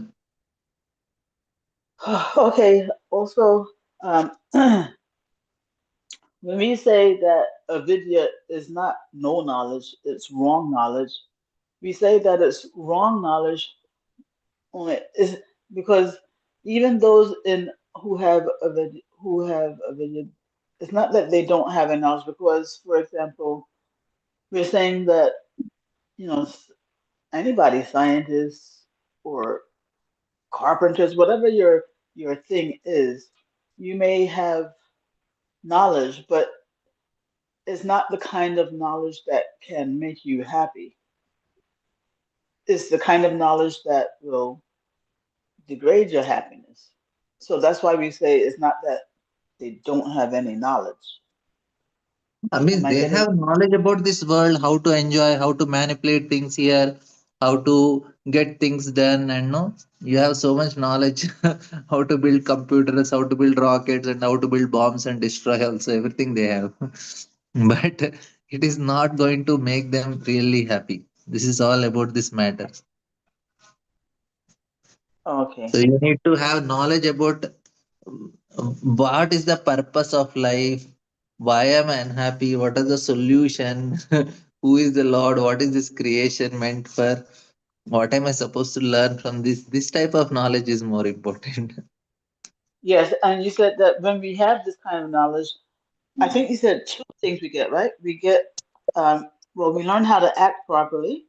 Okay. Also, when we say that avidya is not no knowledge, it's wrong knowledge. We say that it's wrong knowledge only is because even those in who have avidya, it's not that they don't have a knowledge. Because, for example, we're saying that anybody, scientists or carpenters, whatever your thing is, you may have knowledge, but it's not the kind of knowledge that can make you happy. It's the kind of knowledge that will degrade your happiness. So that's why we say it's not that they don't have any knowledge. I Am mean, I they getting? have knowledge about this world, how to enjoy, how to manipulate things here, how to get things done, and no, you have so much knowledge how to build computers, how to build rockets, and how to build bombs and destroy also everything they have. But it is not going to make them really happy. This is all about this matter. So Okay. you need to have knowledge about what is the purpose of life, why am I unhappy, what is the solution, who is the Lord, what is this creation meant for, what am I supposed to learn from this type of knowledge is more important. Yes, and you said that when we have this kind of knowledge, I think you said two things we get, right? We get, well, we learn how to act properly,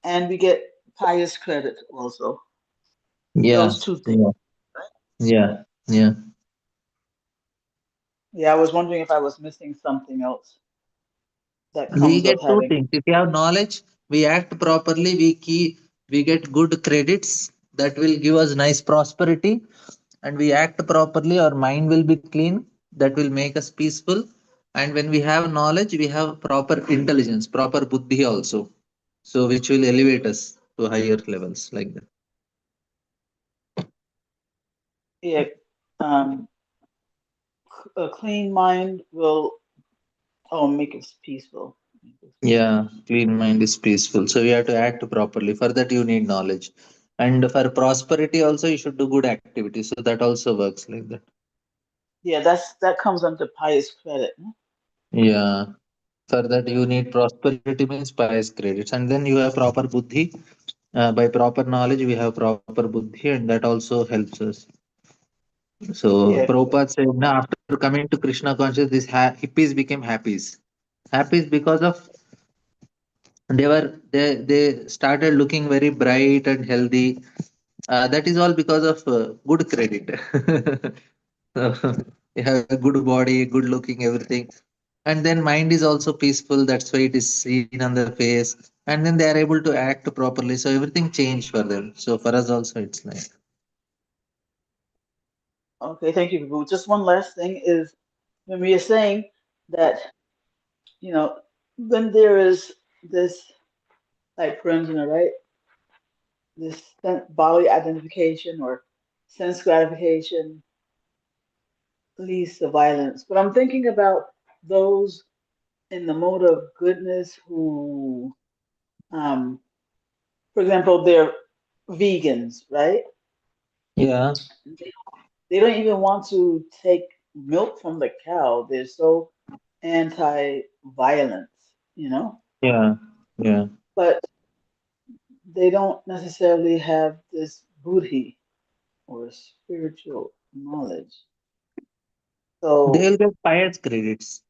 and we get pious credit also. Yeah, Those two things, yeah, right? yeah, yeah. Yeah, I was wondering if I was missing something else that We comes of get two having. things. If you have knowledge, we act properly, we get good credits that will give us nice prosperity, and we act properly, our mind will be clean, that will make us peaceful. And when we have knowledge, we have proper intelligence, proper buddhi also. So which will elevate us to higher levels like that. Yeah, um, a clean mind will make us peaceful. Make us peaceful. Yeah, clean mind is peaceful. So we have to act properly. For that you need knowledge. And for prosperity also you should do good activities. So that also works like that. Yeah, that comes under pious credit. No? Yeah. For that you need prosperity means pious credits. And then you have proper buddhi. By proper knowledge we have proper buddhi, and that also helps us. So Yeah. Prabhupada said, now after coming to Krishna consciousness, these hippies became happies. Happies because of they started looking very bright and healthy. That is all because of good credit. So, they have a good body, good looking, everything, and then mind is also peaceful. That's why it is seen on the face, and then they are able to act properly. So everything changed for them. So for us also, it's like Okay, thank you, Vibhu. Just one last thing is when we are saying that, you know, when there is this, like, for instance, right, this body identification or sense gratification leads to violence. But I'm thinking about those in the mode of goodness who, um, for example, they're vegans, right? yeah, They, they don't even want to take milk from the cow. They're so anti-violence, yeah, yeah. but they don't necessarily have this buddhi or spiritual knowledge. They So will get pious credits.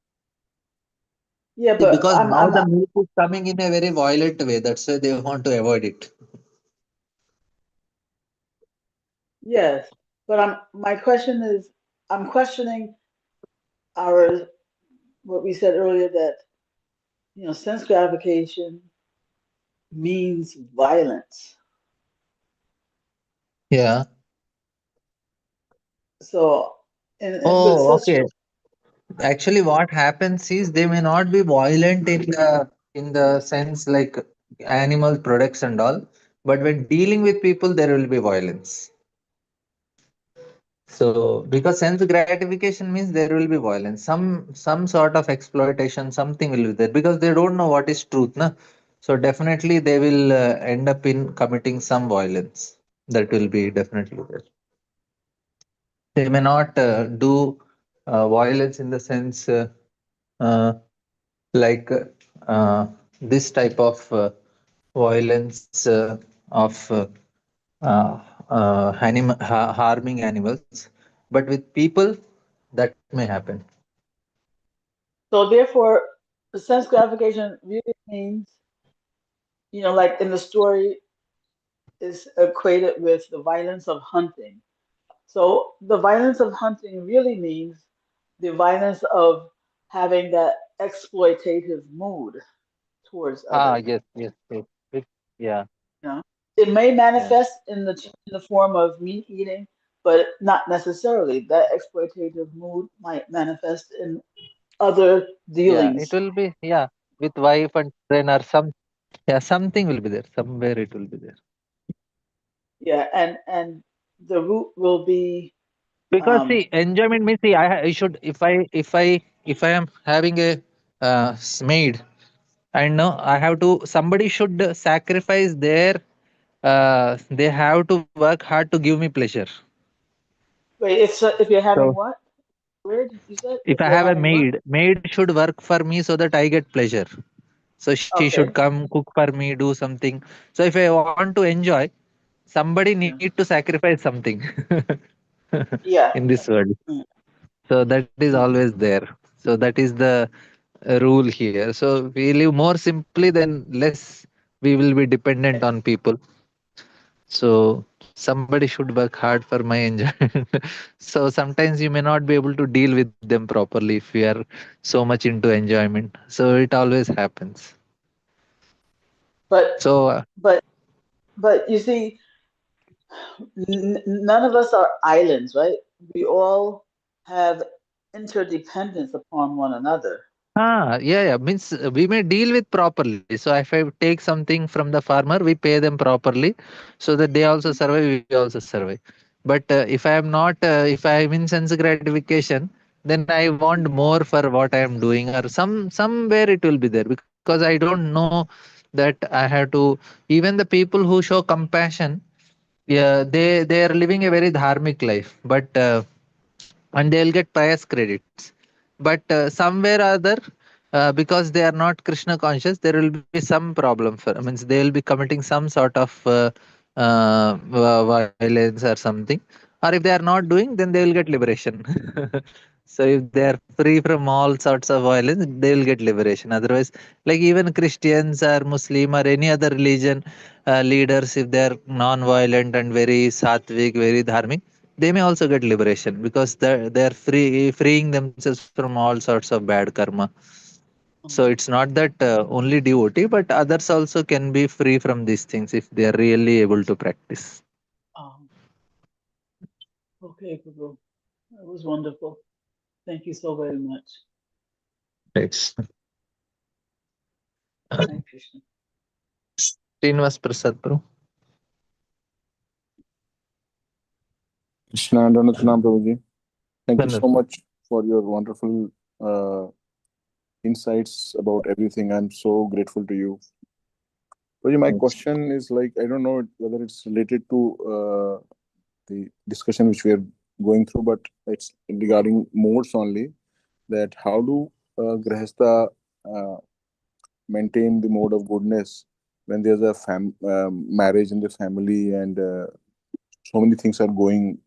yeah, See, but because now I'm the milk is coming in a very violent way. That's why they want to avoid it. yes, but my question is, I'm questioning our what we said earlier, that sense gratification means violence. Yeah. So and with Oh, such okay. Actually, what happens is they may not be violent in the sense like animal products and all, but when dealing with people, there will be violence. So because sense gratification means there will be violence, some sort of exploitation, something will be there because they don't know what is truth, na. So definitely they will end up in committing some violence. That will be definitely there. They may not do violence in the sense uh, like this type of violence of harming animals, but with people that may happen. So therefore, the sense gratification really means, like in the story, is equated with the violence of hunting. So the violence of hunting really means the violence of having that exploitative mood towards Ah, others. yes, yes, yes. Yeah, You know, it may yeah, manifest in the form of meat eating, but not necessarily. That exploitative mood might manifest in other yeah. It dealings. will be, yeah, with wife and children or some, yeah, something will be there. Somewhere it will be there. Yeah, and the root will be Because um, see, enjoyment means see, I should if I am having a maid, and no, I have to somebody should sacrifice their they have to work hard to give me pleasure. wait. If you're having So what? Where did you said if if I you're have a having what? maid should work for me so that I get pleasure. So she should Okay. come cook for me, do something. So if I want to enjoy, somebody Yeah. need to sacrifice something Yeah. in this world. Mm, So that is mm. always there. So that is the rule here. So we live more simply, then less we will be dependent on people. So somebody should work hard for my enjoyment. So sometimes you may not be able to deal with them properly if you are so much into enjoyment. So it always happens. But So but but you see, none of us are islands, right? We all have interdependence upon one another. yeah, yeah. Means we may deal with properly. So if I take something from the farmer, we pay them properly, so that they also survive, we also survive. But if I am not, if I am in sense gratification, then I want Mm, more for what I am doing, or somewhere it will be there because I don't know that I have to. Even the people who show compassion, yeah, they are living a very dharmic life, but and they'll get pious credits. But somewhere or other, because they are not Krishna conscious, there will be some problem for. Means they will be committing some sort of violence or something. Or if they are not doing, then they will get liberation. So if they are free from all sorts of violence, they will get liberation. Otherwise, like even Christians or Muslim or any other religion leaders, if they are non-violent and very sattvic, very dharmic, they may also get liberation because they're freeing themselves from all sorts of bad karma. So mm, it's not that only devotee, but others also can be free from these things if they are really able to practice. um, okay, Prabhu. That was wonderful. Thank you so very much. Right. Thank Krishna. Srinivas Prasad Bro. Krishna and Anantanam Prabhuji. Thank you so Wonderful. much for your wonderful insights about everything. I'm so grateful to you. Prabhuji, my Thanks. question is like, I don't know whether it's related to the discussion which we are going through, but it's regarding modes only. That how do Grahastha uh, maintain the mode of goodness when there's a marriage in the family and so many things are going.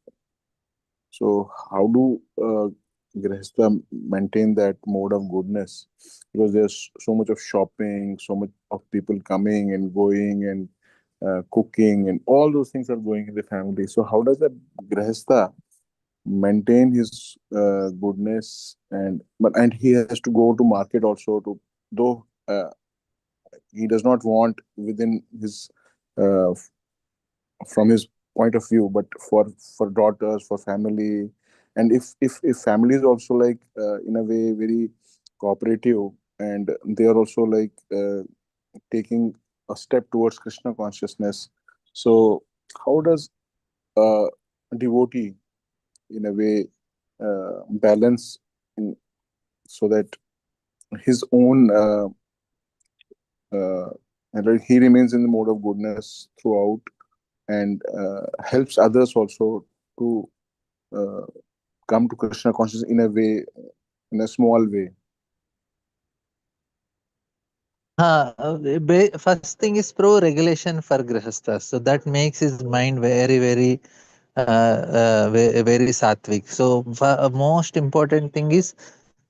So how do Grihastha maintain that mode of goodness? Because there's so much of shopping, so much of people coming and going and cooking, and all those things are going in the family. So how does the Grihastha maintain his goodness, and he has to go to market also to, though he does not want within his uh, from his point of view, but for daughters, for family, and if family is also like in a way very cooperative, and they are also like taking a step towards Krishna consciousness. So how does a devotee in a way balance in, so that his own and like he remains in the mode of goodness throughout, and helps others also to uh, come to Krishna consciousness in a way, in a small way. First thing is pro regulation for grihasthas. So that makes his mind very, very, very sattvic. So most important thing is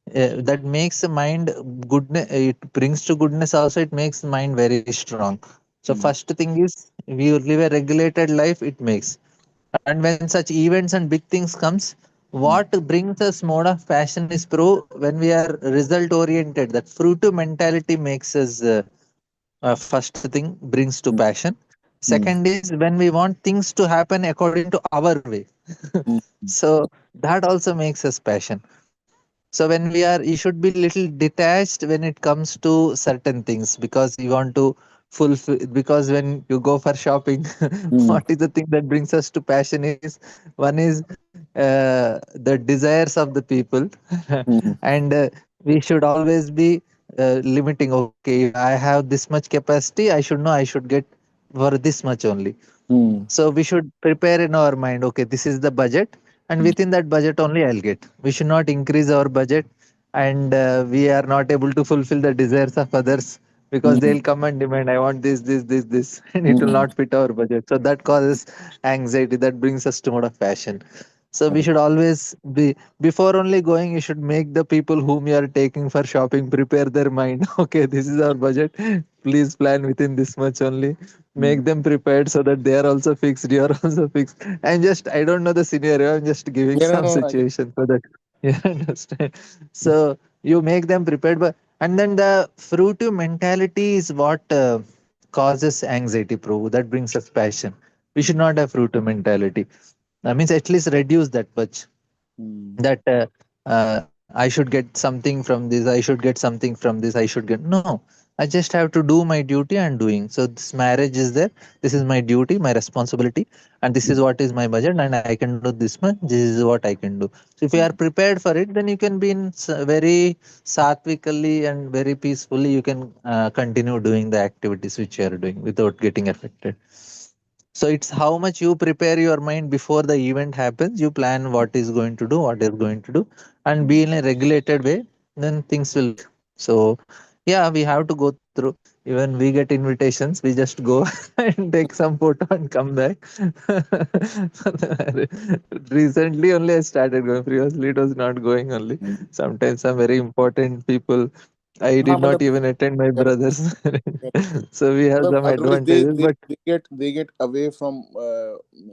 that makes the mind goodness. It brings to goodness also. It makes the mind very strong. So Mm, first thing is we live a regulated life. It makes. And when such events and big things comes, mm, what brings us mode of passion is pro when we are result oriented. That fruitive mentality makes us. First thing brings to mm, passion. mm, Second is when we want things to happen according to our way. mm, So that also makes us passion. So when we are, you should be little detached when it comes to certain things, because you want to fulfill. Because when you go for shopping, mm, what is the thing that brings us to passion is one is the desires of the people, mm, and we should always be limiting. Okay, if I have this much capacity, I should know I should get for this much only. mm, So we should prepare in our mind, okay, this is the budget, and mm, within that budget only I'll get. We should not increase our budget, and we are not able to fulfill the desires of others because mm, they'll come and demand, I want this, and it will mm. not fit our budget. So that causes anxiety. That brings us to mode of passion. So we Correct. should always be, before only going, you should make the people whom you are taking for shopping prepare their mind. Okay, this is our budget. Please plan within this much only. Make Mm. them prepared so that they are also fixed. You are also fixed. I don't know the scenario. I'm just giving Yeah, no, some no, I get. situation so that you understand. So you make them prepared, but and then the fruitive mentality is what causes anxiety. Pro that brings us passion. We should not have fruitive mentality. That means at least reduce that much, Mm, that I should get something from this, I should get something from this, I should get. No, I just have to do my duty and doing. So this marriage is there. This is my duty, my responsibility, and this is what is my budget, and I can do this much. This is what I can do. So if you are mm, prepared for it, then you can be in very satvically and very peacefully. You can continue doing the activities which you are doing without getting affected. So it's how much you prepare your mind before the event happens. You plan what is going to do, what is going to do, and be mm. in a regulated way. Then things will. So, yeah, we have to go through. Even we get invitations, we just go and take some photo and come back. Recently, only I started going. Previously, it was not going only. Mm. Sometimes some very important people, I हाँ did not मतलब even attend my correct, brothers. correct. So we have मतलब some otherwise they, advantages, they but they get away from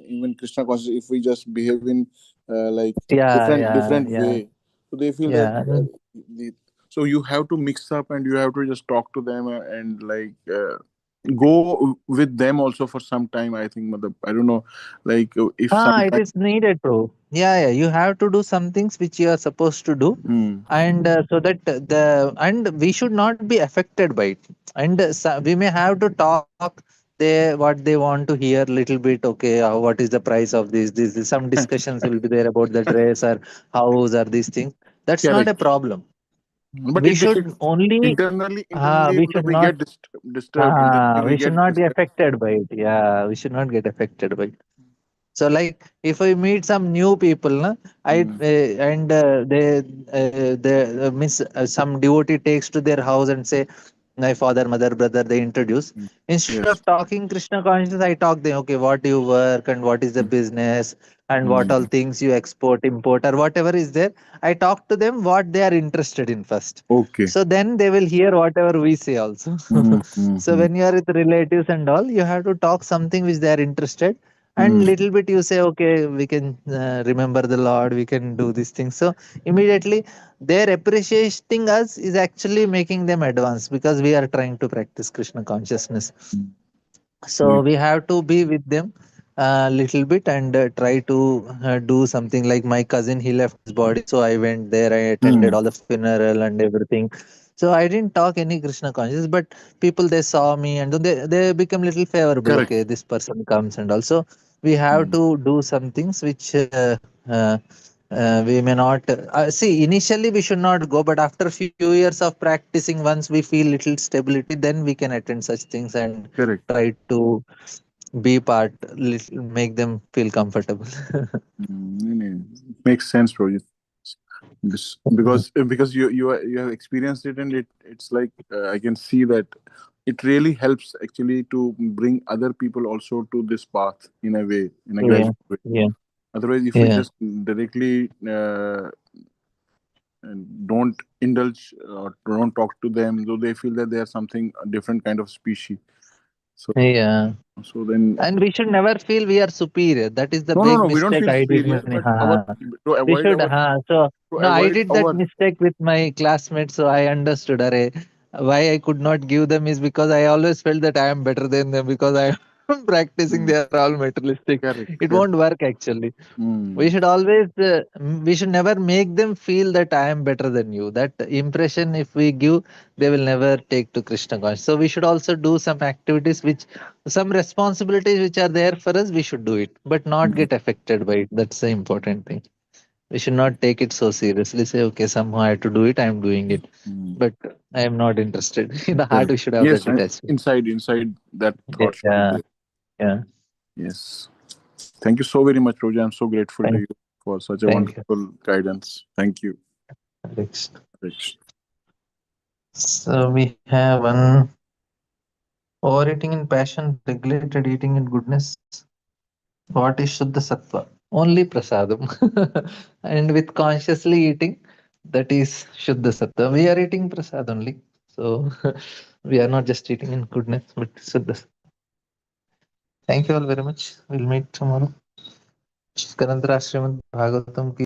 even Krishna consciousness if we just behave in like yeah, yeah, different yeah, way. So they feel that yeah. the, so you have to mix up and you have to just talk to them and like go with them also for some time. I think matlab, I don't know, like if It sometime. is needed, bro. Yeah, yeah. You have to do some things which you are supposed to do, Mm. and so that and we should not be affected by it. And we may have to talk. They what they want to hear little bit. Okay, what is the price of this? Some discussions will be there about the dress or house or these things. That's not a Correct. problem. But We it should only. internally We matlab, should we not. get disturbed internally. We We should get not be disturbed. affected by it. Yeah, we should not get affected by it. So like if I meet some new people, na, I Mm. and they means some devotee takes to their house and say, my father, mother, brother, they introduce. Mm. Instead Yes. of talking Krishna consciousness, I talk them. Okay, what do you work and what is the Mm. business and what all Mm. things you export, import, or whatever is there. I talk to them what they are interested in first. Okay. So then they will hear whatever we say also. Mm. So Mm. when you are with relatives and all, you have to talk something which they are interested, and Mm. little bit you say, okay, we can remember the Lord, we can do these things. So immediately their appreciating us is actually making them advance, because we are trying to practice Krishna consciousness. Mm. So Right. we have to be with them a little bit, and try to do something. Like my cousin, he left his body, so I went there, I attended Mm. all the funeral and everything. So I didn't talk any Krishna consciousness, but people, they saw me and they become little favorable. Correct. Okay, this person comes, and also we have Mm. to do some things which we may not see. Initially we should not go, but after few years of practicing, once we feel little stability, then we can attend such things and Correct. try to be part, make them feel comfortable. No, no, it makes sense, bro. Because you have experienced it, and it's like I can see that it really helps actually to bring other people also to this path in a way, in a Yeah, gradual way. yeah, Otherwise, if we yeah, just directly don't indulge or don't talk to them, though they feel that they are something a different kind of species. So yeah. so then And we should never feel we are superior. That is the no, no, big no. We don't mistake feel I did superior, many. but our to We avoid should, our so to no, I avoid did that our mistake with my classmates. So I understood. Array, why I could not give them is because I always felt that I am better than them because I am practicing. mm, They are all materialistic. correct, It won't correct. work actually. We Mm, should always, we should never make them feel that I am better than you. That impression, if we give, they will never take to Krishna consciousness. So we should also do some activities which, some responsibilities which are there for us, we should do it, but not mm, get affected by it. That's the important thing. We should not take it so seriously. Say, okay, somehow I have to do it, I am doing it. mm. But I am not interested. In the heart, Correct. we should have that Yes, detachment. inside that thought should be Yeah, there. yeah. Yes. Thank you so very much, Roja. I'm so grateful to Thank, you for such a thank you. wonderful guidance. Thank you, Next. Rich. So we have one. Overeating in passion, regulated eating in goodness. What is Shuddha Sattva? Only prasadam. And with consciously eating, that is Shuddha Sattva. We are eating prasad only. So we are not just eating in goodness, but Shuddha Sattva. Thank you all very much. We'll meet tomorrow. Skarandra Srimad Bhagavatam ki